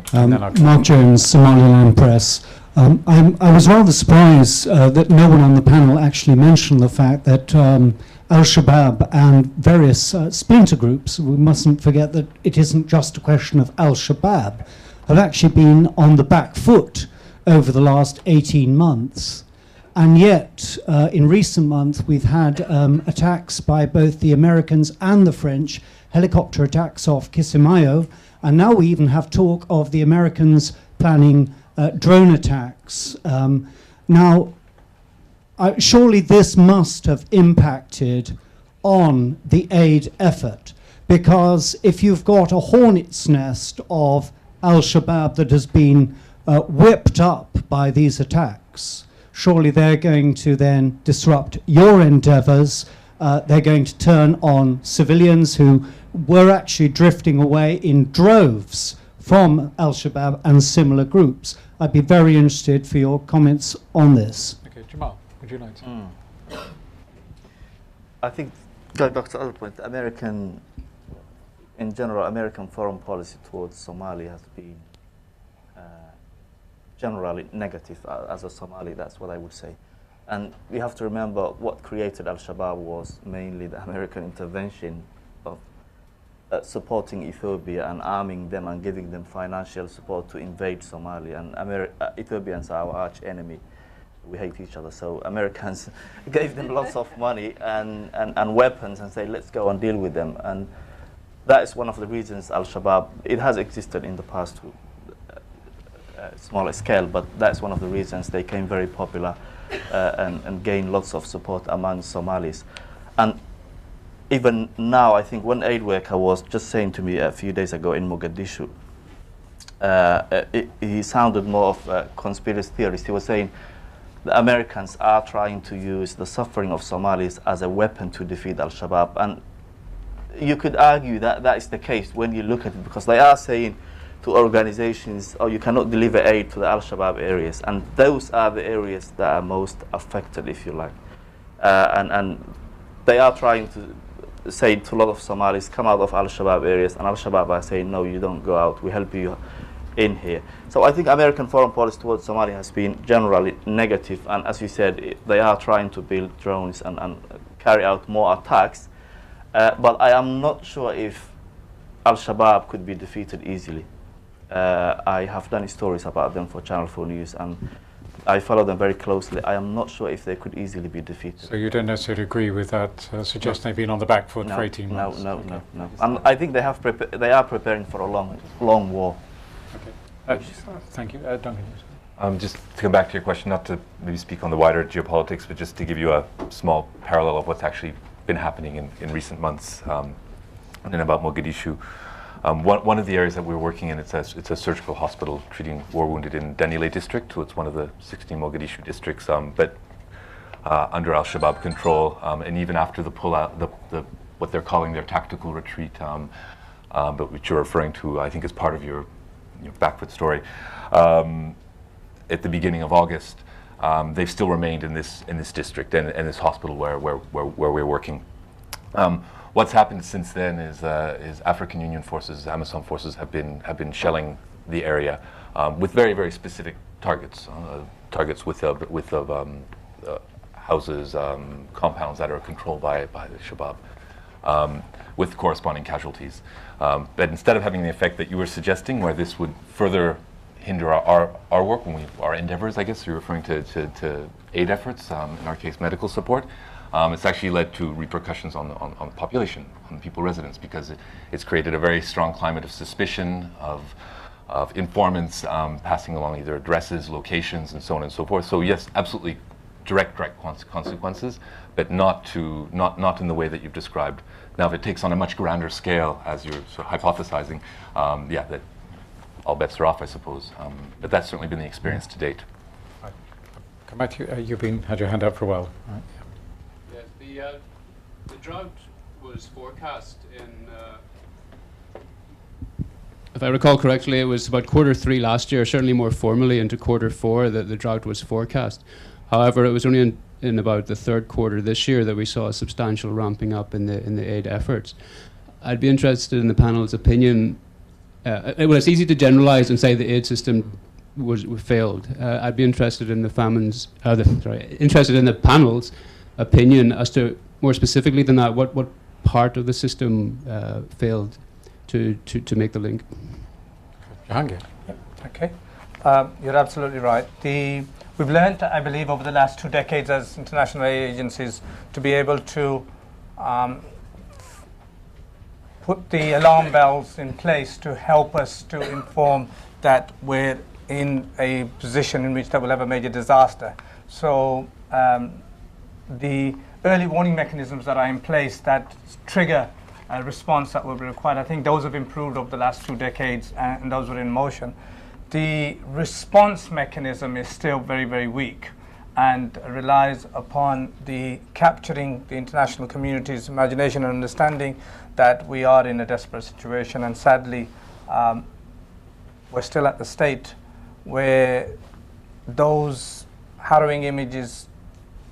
Mark Jones, Somaliland Press. I was rather surprised that no one on the panel actually mentioned the fact that Al-Shabab and various splinter groups, we mustn't forget that it isn't just a question of Al-Shabab, have actually been on the back foot over the last 18 months. And yet, in recent months, we've had attacks by both the Americans and the French, helicopter attacks off Kismayo, and now we even have talk of the Americans planning drone attacks. Now, surely this must have impacted on the aid effort, because if you've got a hornet's nest of Al-Shabab that has been whipped up by these attacks, surely they're going to then disrupt your endeavours. They're going to turn on civilians who were actually drifting away in droves from Al-Shabab and similar groups. I'd be very interested for your comments on this. Okay, Jamal, would you like to? I think, going back to the other point, in general, American foreign policy towards Somalia has been generally negative. As a Somali, that's what I would say. And we have to remember what created Al-Shabab was mainly the American intervention of supporting Ethiopia and arming them and giving them financial support to invade Somalia. And Ethiopians are our arch enemy. We hate each other. So Americans gave them lots of money and weapons and say, let's go and deal with them. And that is one of the reasons Al-Shabab, it has existed in the past to smaller scale, but that's one of the reasons they became very popular and gained lots of support among Somalis. And even now, I think one aid worker was just saying to me a few days ago in Mogadishu, he sounded more of a conspiracy theorist. He was saying the Americans are trying to use the suffering of Somalis as a weapon to defeat Al-Shabab. And you could argue that that is the case when you look at it, because they are saying to organizations, oh, you cannot deliver aid to the Al-Shabab areas. And those are the areas that are most affected, if you like. And they are trying to say to a lot of Somalis, come out of Al-Shabab areas, and Al-Shabab are saying, no, you don't go out, we help you in here. So I think American foreign policy towards Somalia has been generally negative, and as you said, they are trying to build drones and carry out more attacks, but I am not sure if Al-Shabab could be defeated easily. I have done stories about them for Channel 4 News, and I follow them very closely. I am not sure if they could easily be defeated. So you don't necessarily agree with that suggestion they've been on the back foot for 18 months? No. And I think they are preparing for a long war. Okay. Thank you. Duncan. Just to come back to your question, not to maybe speak on the wider geopolitics, but just to give you a small parallel of what's actually been happening in recent months and about Mogadishu. One of the areas that we're working in, it's a surgical hospital treating war wounded in Danile district, so it's one of the 16 Mogadishu districts, but under Al-Shabab control, and even after the pullout, what they're calling their tactical retreat, but which you're referring to, I think, as part of your backfoot story. At the beginning of August, they've still remained in this district and this hospital where we're working. What's happened since then is African Union forces, Amazon forces, have been shelling the area with very, very specific targets, with houses, compounds that are controlled by the Shabab, with corresponding casualties. But instead of having the effect that you were suggesting, where this would further hinder our work, our endeavors, I guess you're referring to aid efforts, in our case medical support, it's actually led to repercussions on the population, on people, residents, because it's created a very strong climate of suspicion, of informants passing along either addresses, locations, and so on and so forth. So yes, absolutely direct consequences, but not in the way that you've described. Now, if it takes on a much grander scale, as you're sort of hypothesizing, yeah, that all bets are off, I suppose. But that's certainly been the experience to date. Come back to you. You've had your hand up for a while. Right. Yes, the drought was forecast in, if I recall correctly, it was about Q3 last year, certainly more formally into Q4 that the drought was forecast. However, it was only in about the third quarter this year that we saw a substantial ramping up in the aid efforts. I'd be interested in the panel's opinion. Well, it's easy to generalize and say the aid system was failed. I'd be interested in the panel's opinion as to, more specifically than that, what part of the system failed to make the link. Jahangir. Yep. Okay, you're absolutely right. We've learned, I believe, over the last 2 decades as international aid agencies to be able to put the alarm bells in place to help us to inform that we're in a position in which that will have a major disaster. So the early warning mechanisms that are in place that trigger a response that will be required, I think those have improved over the last 2 decades, and those are in motion. The response mechanism is still very, very weak and relies upon the capturing the international community's imagination and understanding that we are in a desperate situation. And sadly, we're still at the state where those harrowing images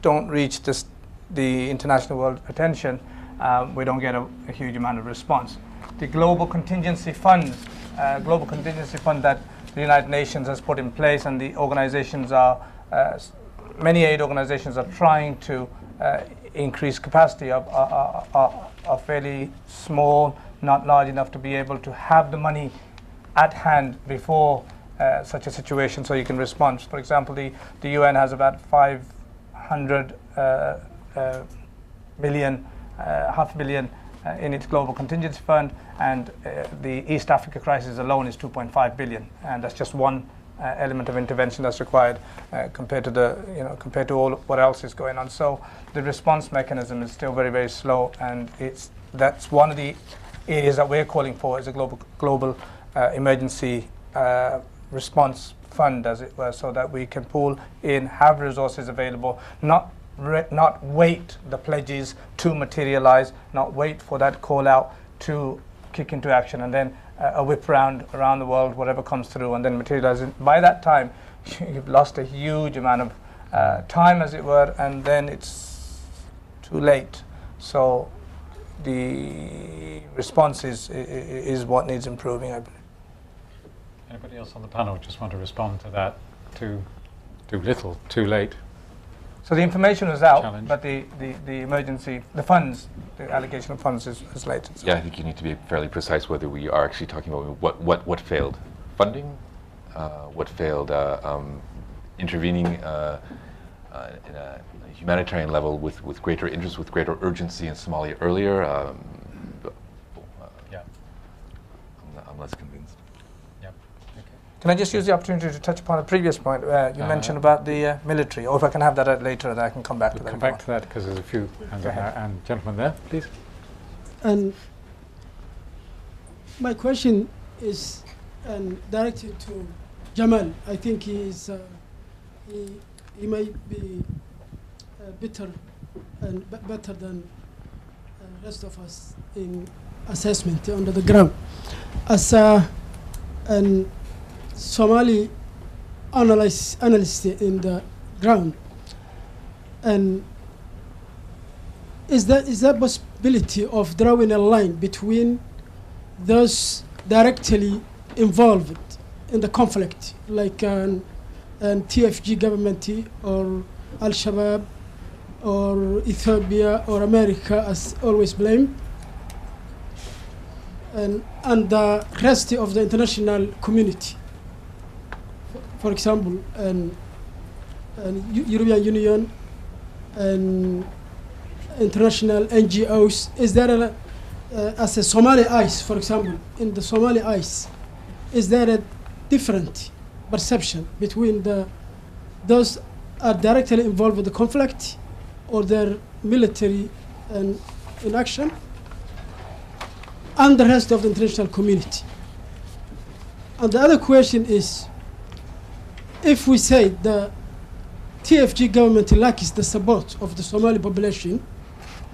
don't reach the international world attention. We don't get a huge amount of response. The global contingency fund that the United Nations has put in place, and the organizations many aid organizations are trying to increase capacity, are fairly small, not large enough to be able to have the money at hand before such a situation so you can respond. For example, the UN has about 500 million, half a billion in its global contingency fund, and the East Africa crisis alone is 2.5 billion, and that's just one element of intervention that's required compared to all what else is going on. So the response mechanism is still very, very slow, and that's one of the areas that we're calling for as a global emergency response fund, as it were, so that we can pool in, have resources available, not wait the pledges to materialize, not wait for that call out to kick into action, and then a whip around the world, whatever comes through, and then materialize. By that time, you've lost a huge amount of time, as it were, and then it's too late. So the response is what needs improving, I believe. Anybody else on the panel just want to respond to that? Too little, too late? So the information is out, Challenge. but the emergency, the funds, the allocation of funds is late. So. Yeah, I think you need to be fairly precise whether we are actually talking about what failed. Funding? What failed intervening in a humanitarian level with greater interest, with greater urgency in Somalia earlier. Yeah. I'm less convinced. Yeah. Okay. Can I just use the opportunity to touch upon a previous point you mentioned about the military, or if I can have that later, then I can come back to that. Come back to that because there's a few hands up there. And gentleman there, please. And my question is directed to Jamal. I think he may be better than the rest of us in assessment under the ground. As a Somali analyst in the ground, and is that possibility of drawing a line between those directly involved in the conflict, like an TFG government or Al-Shabab or Ethiopia or America, as always blamed, and the rest of the international community, for example, European Union and international NGOs? Is there as a Somali eyes, for example, in the Somali eyes, is there a different perception between those are directly involved with the conflict or their military in action and the rest of the international community? And the other question is, if we say the TFG government lacks the support of the Somali population,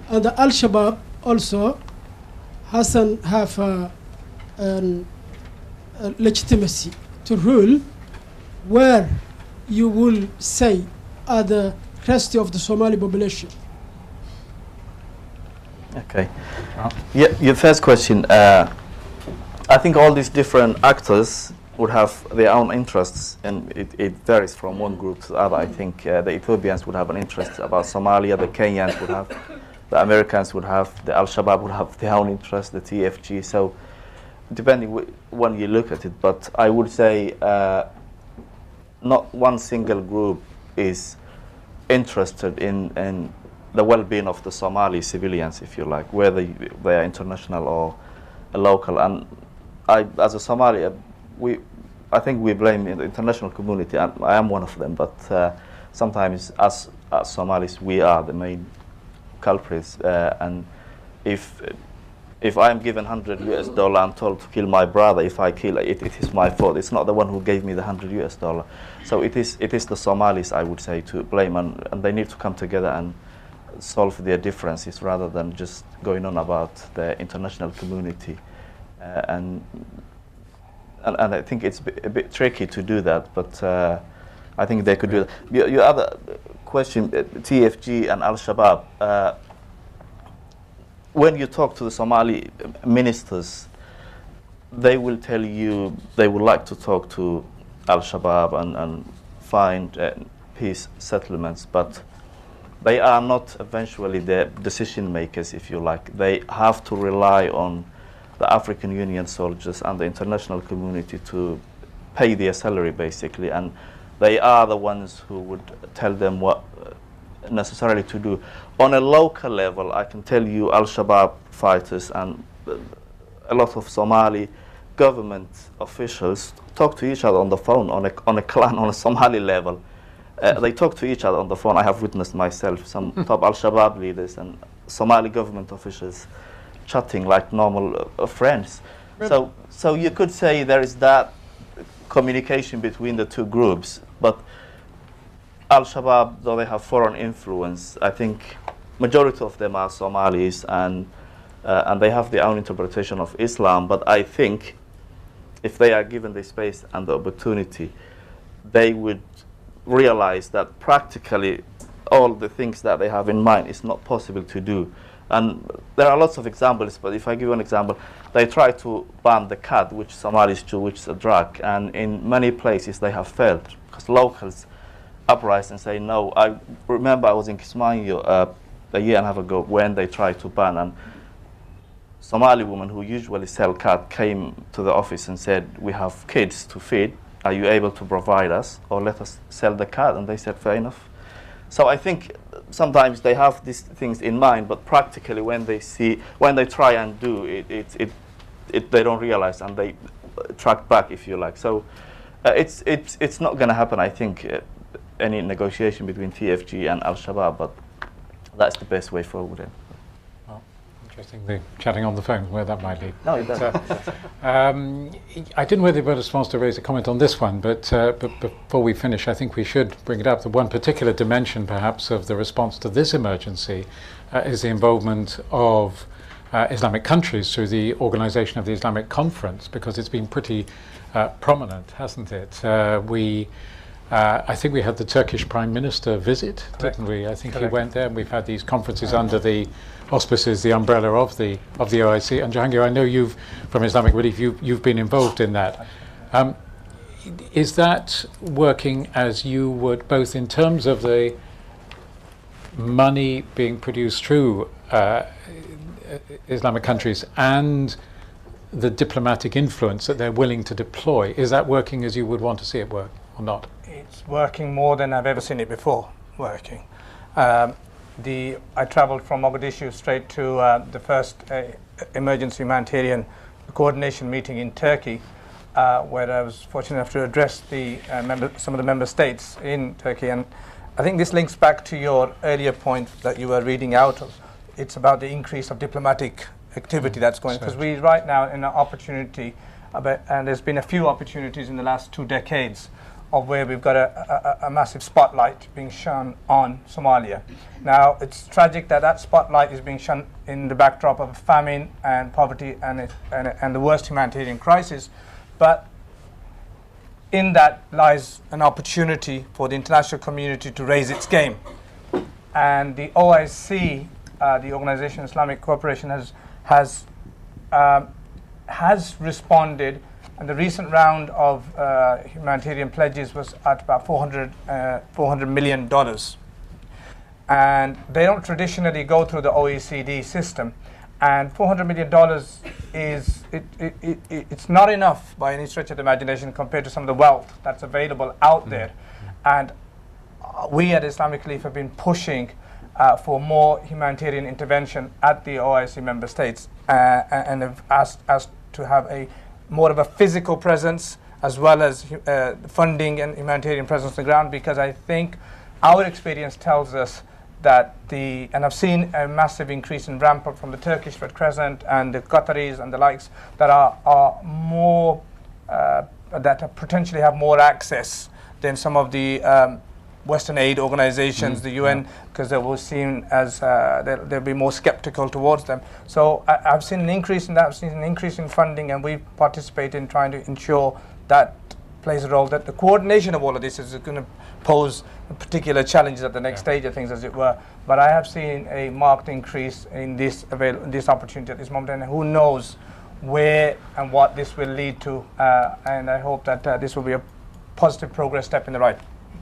and the Al-Shabab also hasn't have a legitimacy to rule, where you will say are the rest of the Somali population? Okay. Yeah, your first question. I think all these different actors would have their own interests, and it varies from one group to the other. I think the Ethiopians would have an interest about Somalia, the Kenyans would have, the Americans would have, the Al-Shabaab would have their own interest, the TFG. So depending when you look at it, but I would say not one single group is interested in the well-being of the Somali civilians, if you like, whether they are international or local. And as a Somali, I think we blame the international community, and I am one of them, but sometimes as Somalis, we are the main culprits. And if I'm given $100 and told to kill my brother, if I kill it, it is my fault. It's not the one who gave me the $100. So it is the Somalis, I would say, to blame, and they need to come together and solve their differences rather than just going on about the international community. And I think it's a bit tricky to do that, but I think they could do that. Your other question, TFG and Al-Shabab, when you talk to the Somali ministers, they will tell you they would like to talk to Al-Shabab and find peace settlements, but they are not eventually the decision makers, if you like. They have to rely on the African Union soldiers and the international community to pay their salary, basically, and they are the ones who would tell them what necessarily to do. On a local level, I can tell you Al-Shabaab fighters and a lot of Somali government officials talk to each other on the phone, on a clan, on a Somali level. They talk to each other on the phone. I have witnessed myself some top Al-Shabaab leaders and Somali government officials chatting like normal friends. Really? So you could say there is that communication between the two groups, but Al-Shabaab, though they have foreign influence, I think majority of them are Somalis, and they have their own interpretation of Islam. But I think if they are given the space and the opportunity, they would realize that practically all the things that they have in mind is not possible to do. And there are lots of examples, but if I give you an example, they try to ban the cad, which Somalis chew, which is a drug, and in many places they have failed because locals uprise and say no. I remember I was in Kismayo a year and a half ago when they tried to ban, and Somali women who usually sell cad came to the office and said, we have kids to feed are you able to provide us, or let us sell the cat? And they said, fair enough. So I think sometimes they have these things in mind, but practically when they try and do it, they don't realize, and they track back, if you like. So it's not going to happen, I think, any negotiation between TFG and Al-Shabab, but that's the best way forward. Well, interestingly, chatting on the phone, where that might lead. No, it doesn't. I didn't know whether Robertus wants to raise a comment on this one, but before we finish, I think we should bring it up. The one particular dimension, perhaps, of the response to this emergency is the involvement of Islamic countries through the organization of the Islamic Conference, because it's been pretty prominent, hasn't it? I think we had the Turkish Prime Minister visit, didn't we? I think he went there, and we've had these conferences under the auspices, the umbrella of the OIC. And Jahangir, I know you've, from Islamic Relief, you've been involved in that. Is that working as you would, both in terms of the money being produced through Islamic countries and the diplomatic influence that they're willing to deploy? Is that working as you would want to see it work, or not? It's working more than I've ever seen it before working. I traveled from Mogadishu straight to the first emergency humanitarian coordination meeting in Turkey, where I was fortunate enough to address some of the member states in Turkey. And I think this links back to your earlier point that you were reading out of. It's about the increase of diplomatic activity that's going, because we right now in an opportunity, and there's been a few opportunities in the last 2 decades of where we've got a massive spotlight being shone on Somalia. Now, it's tragic that that spotlight is being shone in the backdrop of famine and poverty and the worst humanitarian crisis, but in that lies an opportunity for the international community to raise its game. And the OIC, the Organization of Islamic Cooperation, has responded, and the recent round of humanitarian pledges was at about $400 million. And they don't traditionally go through the OECD system, and $400 million it's not enough by any stretch of the imagination compared to some of the wealth that's available out there. And we at Islamic Relief have been pushing for more humanitarian intervention at the OIC member states, and have asked us to have more of a physical presence as well as funding and humanitarian presence on the ground, because I think our experience tells us that and I've seen a massive increase in ramp up from the Turkish Red Crescent and the Qataris and the likes that are more that potentially have more access than some of the Western aid organizations, the UN, because they will seem as they'll be more skeptical towards them. So I've seen an increase in that. I've seen an increase in funding, and we participate in trying to ensure that plays a role. That the coordination of all of this is going to pose particular challenges at the next stage of things, as it were. But I have seen a marked increase in this opportunity at this moment, and who knows where and what this will lead to. And I hope that this will be a positive progress step in the right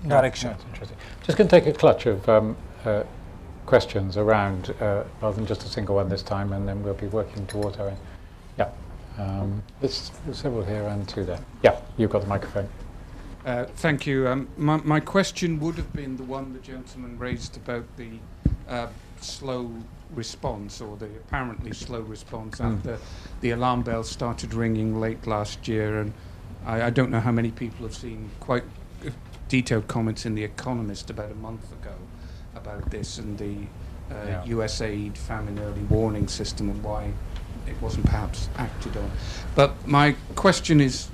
direction. That's interesting. Just going to take a clutch of questions around, rather than just a single one this time, and then we'll be working towards our end. Yeah. There's several here and 2 there. Yeah, you've got the microphone. Thank you. My question would have been the one the gentleman raised about the slow response, or the apparently slow response after the alarm bells started ringing late last year. And I don't know how many people have seen quite detailed comments in The Economist about a month ago about this and the USAID famine early warning system and why it wasn't perhaps acted on. But my question is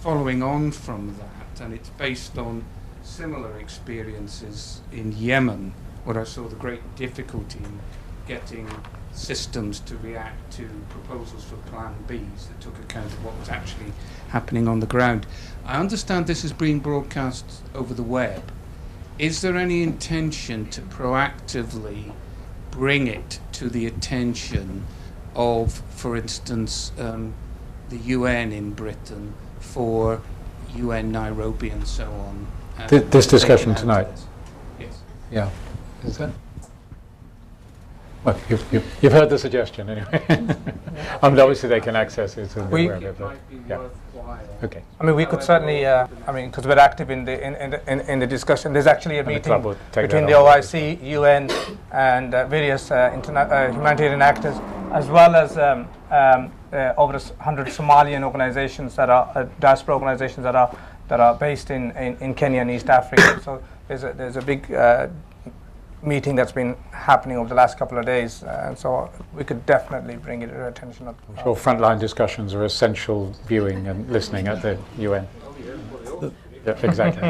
following on from that, and it's based on similar experiences in Yemen, where I saw the great difficulty in getting systems to react to proposals for Plan Bs that took account of what was actually happening on the ground. I understand this is being broadcast over the web. Is there any intention to proactively bring it to the attention of, for instance, the UN in Britain, for UN Nairobi and so on? This discussion tonight? Yes. Yeah. Is that? Well, you've heard the suggestion anyway. I mean, obviously they can access it. And yeah. Okay. I mean, we could certainly. I mean, because we're active in the discussion. There's actually a meeting between the OIC, UN, and various humanitarian actors, as well as over 100 Somalian organizations that are diaspora organizations that are based in Kenya and East Africa. So there's a big meeting that's been happening over the last couple of days, and so we could definitely bring it to our attention. I'm sure frontline discussions are essential viewing and listening at the UN. Yeah, exactly.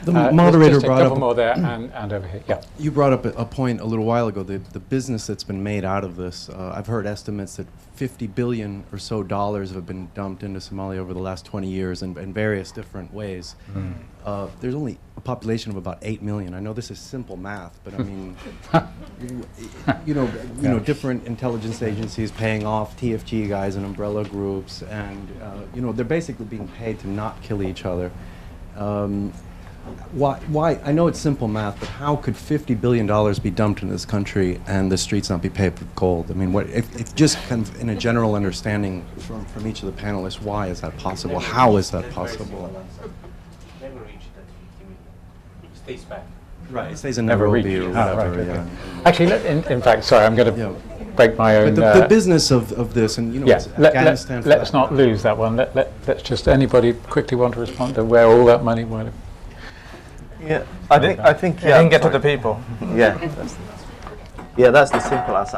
The moderator just brought a up couple more there and over here. Yeah. You brought up a point a little while ago. The business that's been made out of this. I've heard estimates that $50 billion or so have been dumped into Somalia over the last 20 years in various different ways. There's only a population of about 8 million. I know this is simple math, but I mean, you know, different intelligence agencies paying off TFG guys and umbrella groups, and you know, they're basically being paid to not kill each other. Why? I know it's simple math, but how could $50 billion be dumped in this country and the streets not be paved with gold? I mean, if just kind of in a general understanding from each of the panelists, why is that possible? How is that possible? Never reached that 50 million. It stays back. Right, it stays in Nairobi or whatever. Right, yeah. Actually, in fact, sorry, I'm going to break my own. But the business of this, and you know, Afghanistan. Let's not lose that one. Let's just anybody quickly want to respond to where all that money went. Yeah, I think yeah. Didn't get to the people. Yeah, that's the simple answer.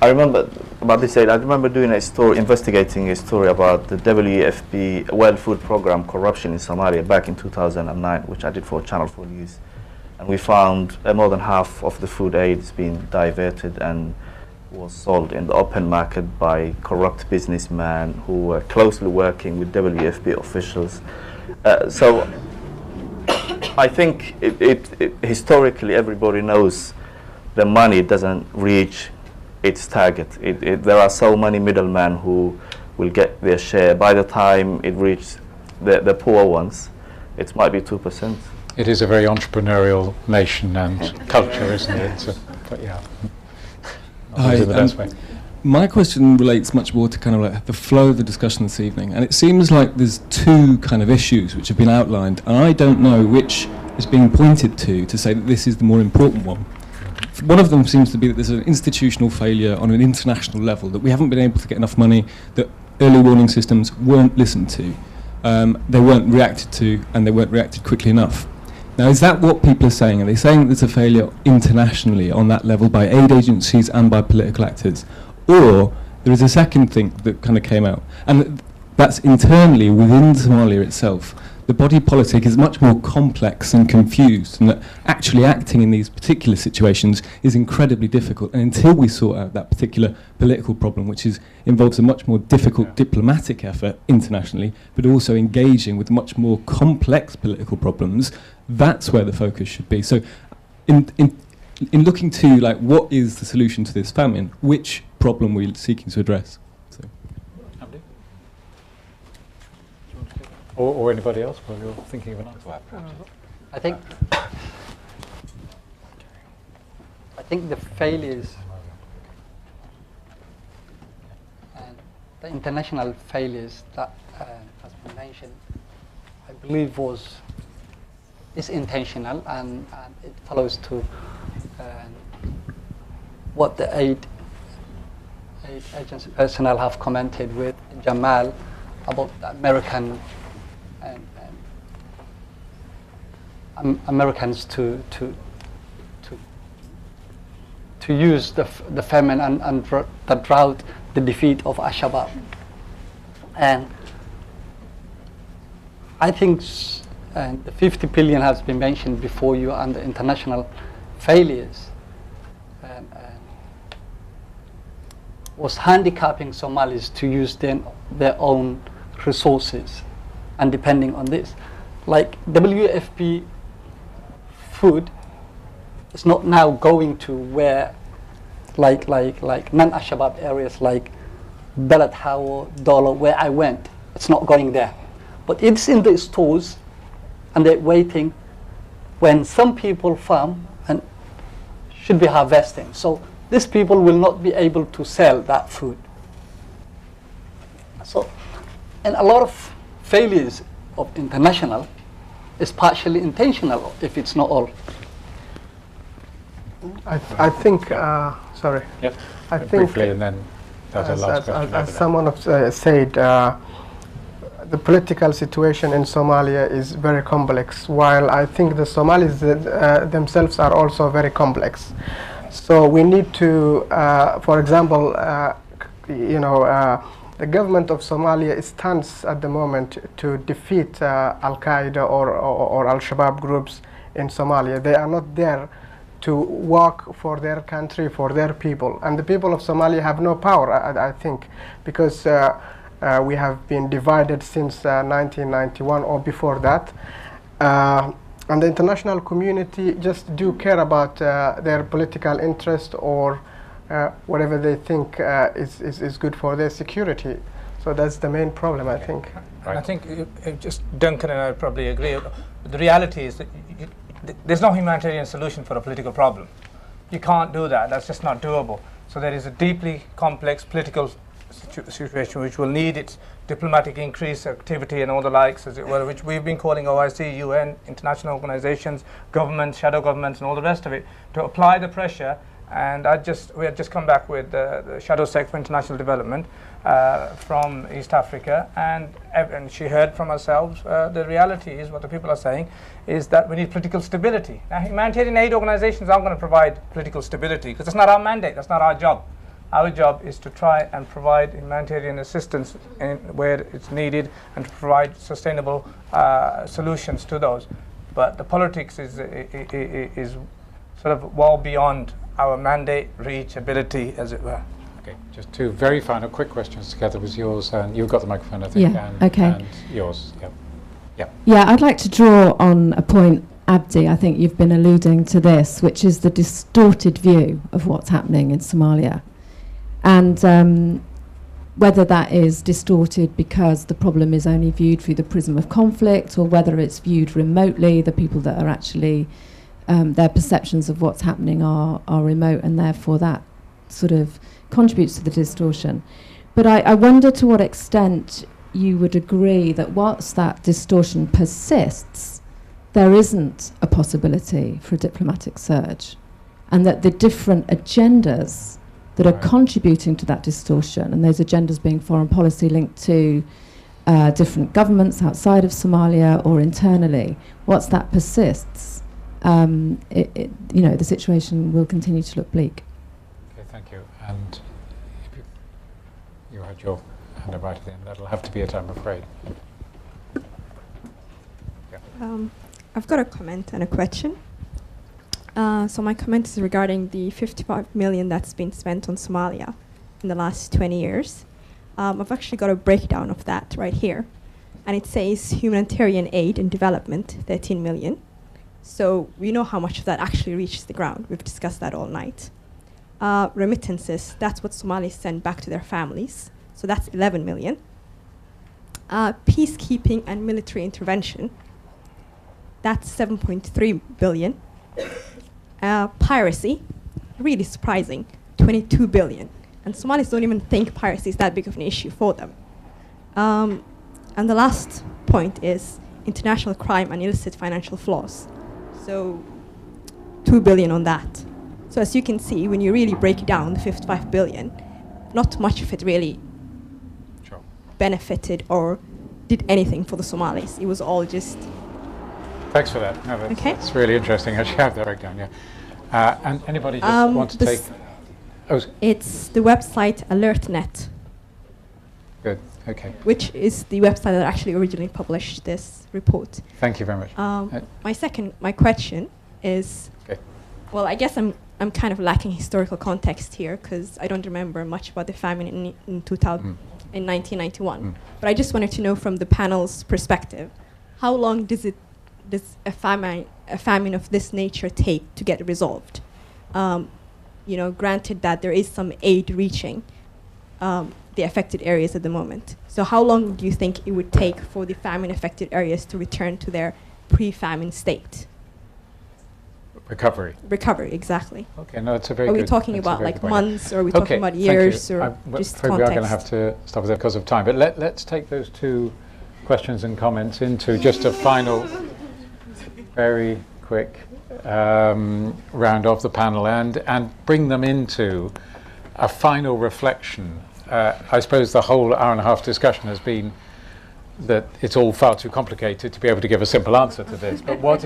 I remember about this. I remember doing investigating a story about the WFP World Food Program corruption in Somalia back in 2009, which I did for Channel 4 News, and we found more than half of the food aid is being diverted and was sold in the open market by corrupt businessmen who were closely working with WFP officials. So I think historically everybody knows the money doesn't reach its target. There are so many middlemen who will get their share. By the time it reaches the poor ones, it might be 2%. It is a very entrepreneurial nation and culture, isn't it? So, but yeah, the best way. My question relates much more to kind of like the flow of the discussion this evening, and it seems like there's two kind of issues which have been outlined, and I don't know which is being pointed to say that this is the more important one. One of them seems to be that there's an institutional failure on an international level, that we haven't been able to get enough money, that early warning systems weren't listened to, they weren't reacted to, and they weren't reacted quickly enough. Now, is that what people are saying? Are they saying that there's a failure internationally on that level by aid agencies and by political actors? Or there is a second thing that kind of came out, and that's internally within Somalia itself. The body politic is much more complex and confused, and that actually acting in these particular situations is incredibly difficult. And until we sort out that particular political problem, which involves a much more difficult diplomatic effort internationally, but also engaging with much more complex political problems, that's where the focus should be. So in looking to like what is the solution to this famine, which problem we're seeking to address. So. Or anybody else while you're thinking of an answer? I think the failures and the international failures that has been mentioned, I believe is intentional, and it follows to what the aid agency personnel have commented with Jamal about the Americans to use the famine and the drought, the defeat of Al-Shabab. And I think the 50 billion has been mentioned before you, and the international failures was handicapping Somalis to use their own resources, and depending on this. Like WFP food is not now going to where, like non-Al-Shabaab areas like Balad Hawa, Dollar, where I went. It's not going there. But it's in the stores, and they're waiting when some people farm and should be harvesting. So these people will not be able to sell that food. So, and a lot of failures of international is partially intentional, if it's not all. I think, sorry. Yes. I think briefly, and then that's a last question. as someone said, the political situation in Somalia is very complex, while I think the Somalis themselves are also very complex. So we need to, for example, the government of Somalia stands at the moment to defeat Al-Qaeda or Al-Shabab groups in Somalia. They are not there to work for their country, for their people. And the people of Somalia have no power, I think, because we have been divided since 1991 or before that. And the international community just do care about their political interest or whatever they think is good for their security. So that's the main problem, I think. Right. I think just Duncan and I probably agree. The reality is that there's no humanitarian solution for a political problem. You can't do that. That's just not doable. So there is a deeply complex political situation which will need its diplomatic increase, activity and all the likes, as it were, which we've been calling OIC, UN, international organizations, governments, shadow governments and all the rest of it, to apply the pressure. And we had just come back with the Shadow Sec for International Development from East Africa, and she heard from ourselves the reality is, what the people are saying, is that we need political stability. Now, humanitarian aid organizations aren't going to provide political stability because that's not our mandate, that's not our job. Our job is to try and provide humanitarian assistance where it's needed and to provide sustainable solutions to those. But the politics is sort of well beyond our mandate, reach, ability, as it were. Okay, just two very final quick questions together with yours, and you've got the microphone, I think, Yeah, and, okay. and yours. Yeah. Yeah. Yeah, I'd like to draw on a point, Abdi, I think you've been alluding to this, which is the distorted view of what's happening in Somalia. And whether that is distorted because the problem is only viewed through the prism of conflict, or whether it's viewed remotely, the people that are actually their perceptions of what's happening are remote, and therefore that sort of contributes to the distortion. But I wonder to what extent you would agree that whilst that distortion persists, there isn't a possibility for a diplomatic surge, and that the different agendas that are contributing to that distortion, and those agendas being foreign policy linked to different governments outside of Somalia or internally, whilst that persists, the situation will continue to look bleak. Okay, thank you. And if you had your hand up right at the end, that'll have to be it, I'm afraid. Yeah. I've got a comment and a question. So my comment is regarding the 55 million that's been spent on Somalia in the last 20 years. I've actually got a breakdown of that right here. And it says humanitarian aid and development, 13 million. So we know how much of that actually reaches the ground. We've discussed that all night. Remittances, that's what Somalis send back to their families. So that's 11 million. Peacekeeping and military intervention, that's 7.3 billion. Piracy, really surprising, 22 billion. And Somalis don't even think piracy is that big of an issue for them. And the last point is international crime and illicit financial flows. So 2 billion on that. So as you can see, when you really break it down, the 55 billion, not much of it really benefited or did anything for the Somalis. It was all just... Thanks for that. No, that's really interesting. I should have that breakdown, yeah. And anybody just want to take... It's the website AlertNet. Good, okay. Which is the website that actually originally published this report. Thank you very much. My question is, well, I guess I'm kind of lacking historical context here because I don't remember much about the famine in 1991. But I just wanted to know from the panel's perspective, how long does a famine of this nature take to get resolved? Granted that there is some aid reaching the affected areas at the moment. So how long do you think it would take for the famine-affected areas to return to their pre-famine state? recovery. Recovery, exactly. Okay, no, it's a very Are good. we talking that's a about very like good point. months, or are we Okay, talking about thank you. years, or I'm just afraid we are going to context? have to stop there because of time. But let's take those two questions and comments into just a final, very quick round of the panel and bring them into a final reflection. I suppose the whole hour and a half discussion has been that it's all far too complicated to be able to give a simple answer to this. But what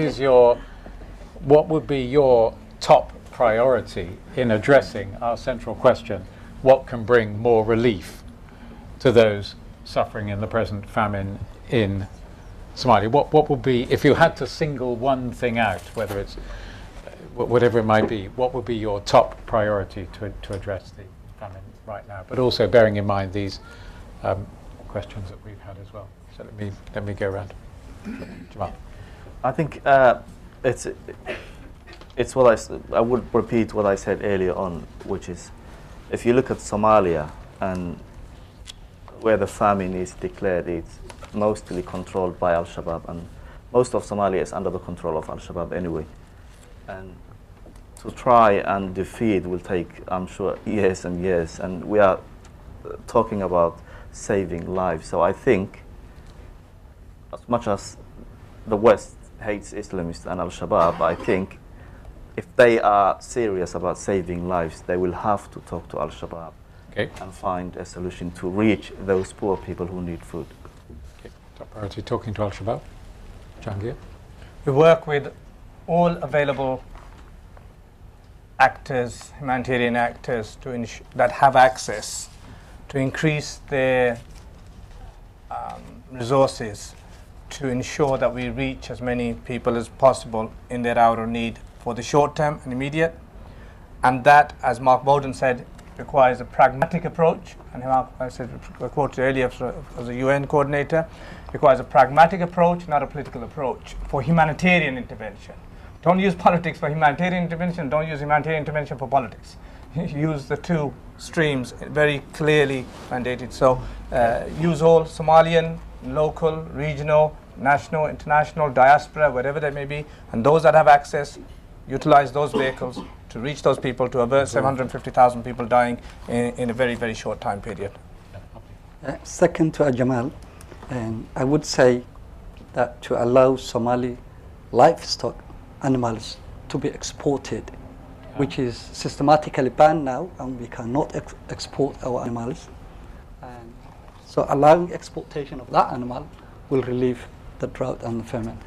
would be your top priority in addressing our central question? What can bring more relief to those suffering in the present famine in Somalia? What would be, if you had to single one thing out, whether it's whatever it might be, what would be your top priority to address the famine right now? But also bearing in mind these questions that we've had as well. So let me go around. Jamal. I think it's what I would repeat what I said earlier on, which is if you look at Somalia and where the famine is declared, it's mostly controlled by Al-Shabab, and most of Somalia is under the control of Al-Shabab anyway. And to try and defeat will take, I'm sure, years and years, and we are talking about saving lives. So I think, as much as the West hates Islamists and Al-Shabaab, I think if they are serious about saving lives, they will have to talk to Al-Shabaab and find a solution to reach those poor people who need food. Okay. Top priority, talking to Al-Shabaab. Jahangir? We work with all available actors, humanitarian actors, that have access to increase their resources to ensure that we reach as many people as possible in their hour of need for the short term and immediate. And that, as Mark Bowden said, requires a pragmatic approach. And I said, I quoted earlier as a UN coordinator, requires a pragmatic approach, not a political approach, for humanitarian intervention. Don't use politics for humanitarian intervention, don't use humanitarian intervention for politics. Use the two streams very clearly mandated. So use all Somalian, local, regional, national, international, diaspora, wherever they may be, and those that have access, utilize those vehicles to reach those people, to avert 750,000 people dying in a very, very short time period. Second to Jamal, and I would say that to allow Somali livestock animals to be exported, which is systematically banned now, and we cannot export our animals. And so allowing exportation of that animal will relieve the drought and the famine.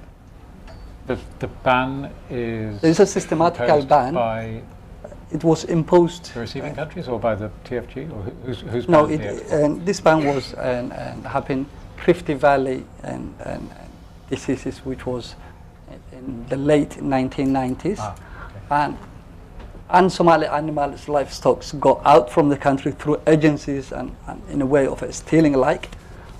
The ban is... There's a systematical ban. By it was imposed... the receiving countries or by the TFG? Or who's no, this ban was and happened Rift Valley and diseases, which was in the late 1990s. And Somali animals, livestock got out from the country through agencies and in a way of stealing alike,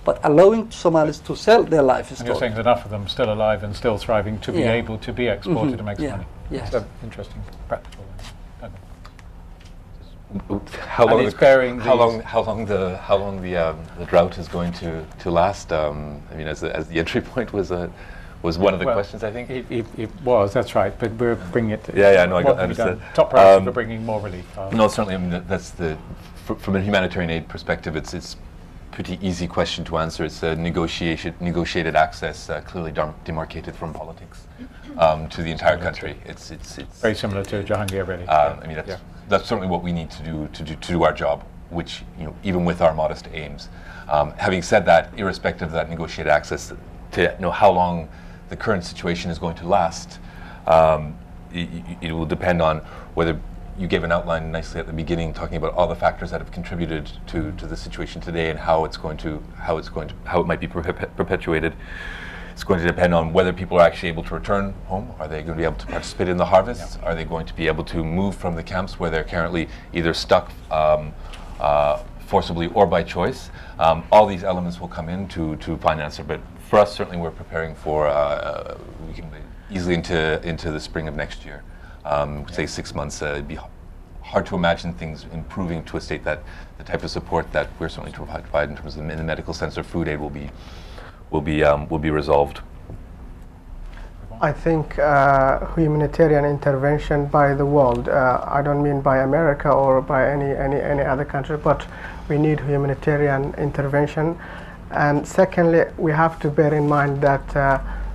but allowing Somalis to sell their livestock. And you're saying there's enough of them still alive and still thriving to be able to be exported and make money. Yes. So interesting, practical. How long the drought is going to last? I mean, as the entry point was one of the questions, I think. It was, that's right, but we're bringing it to no, I understand. Top priority for bringing more relief. No, certainly, I mean, that's from a humanitarian aid perspective, it's pretty easy question to answer. It's a negotiated access, clearly demarcated from politics, to the entire country. It's very similar to Jahangir, really. I mean, that's certainly what we need to do our job, which, even with our modest aims. Having said that, irrespective of that negotiated access, to know how long the current situation is going to last, it will depend on whether you gave an outline nicely at the beginning, talking about all the factors that have contributed to the situation today and how it might be perpetuated. It's going to depend on whether people are actually able to return home. Are they going to be able to participate in the harvest? Are they going to be able to move from the camps where they're currently either stuck forcibly or by choice? All these elements will come in to find an answer. But for us, certainly, we're preparing for we can easily into the spring of next year. Say 6 months. It'd be hard to imagine things improving to a state that the type of support that we're certainly to provide in terms of in the medical sense or food aid will be resolved. I think humanitarian intervention by the world. I don't mean by America or by any other country, but we need humanitarian intervention. And secondly, we have to bear in mind that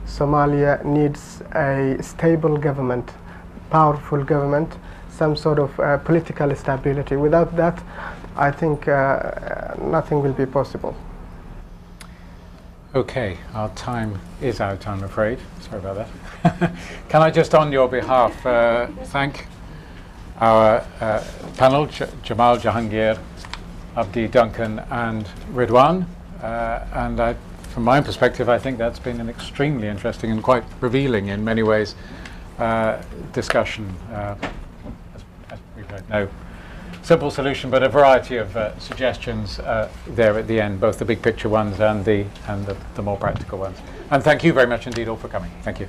Somalia needs a stable government, powerful government, some sort of political stability. Without that, I think nothing will be possible. Okay, our time is out, I'm afraid. Sorry about that. Can I just, on your behalf, thank our panel, Jamal, Jahangir, Abdi, Duncan, and Ridwan. And from my perspective, I think that's been an extremely interesting and quite revealing in many ways discussion. As we've heard, no simple solution, but a variety of suggestions there at the end, both the big picture ones and the more practical ones. And thank you very much indeed all for coming. Thank you.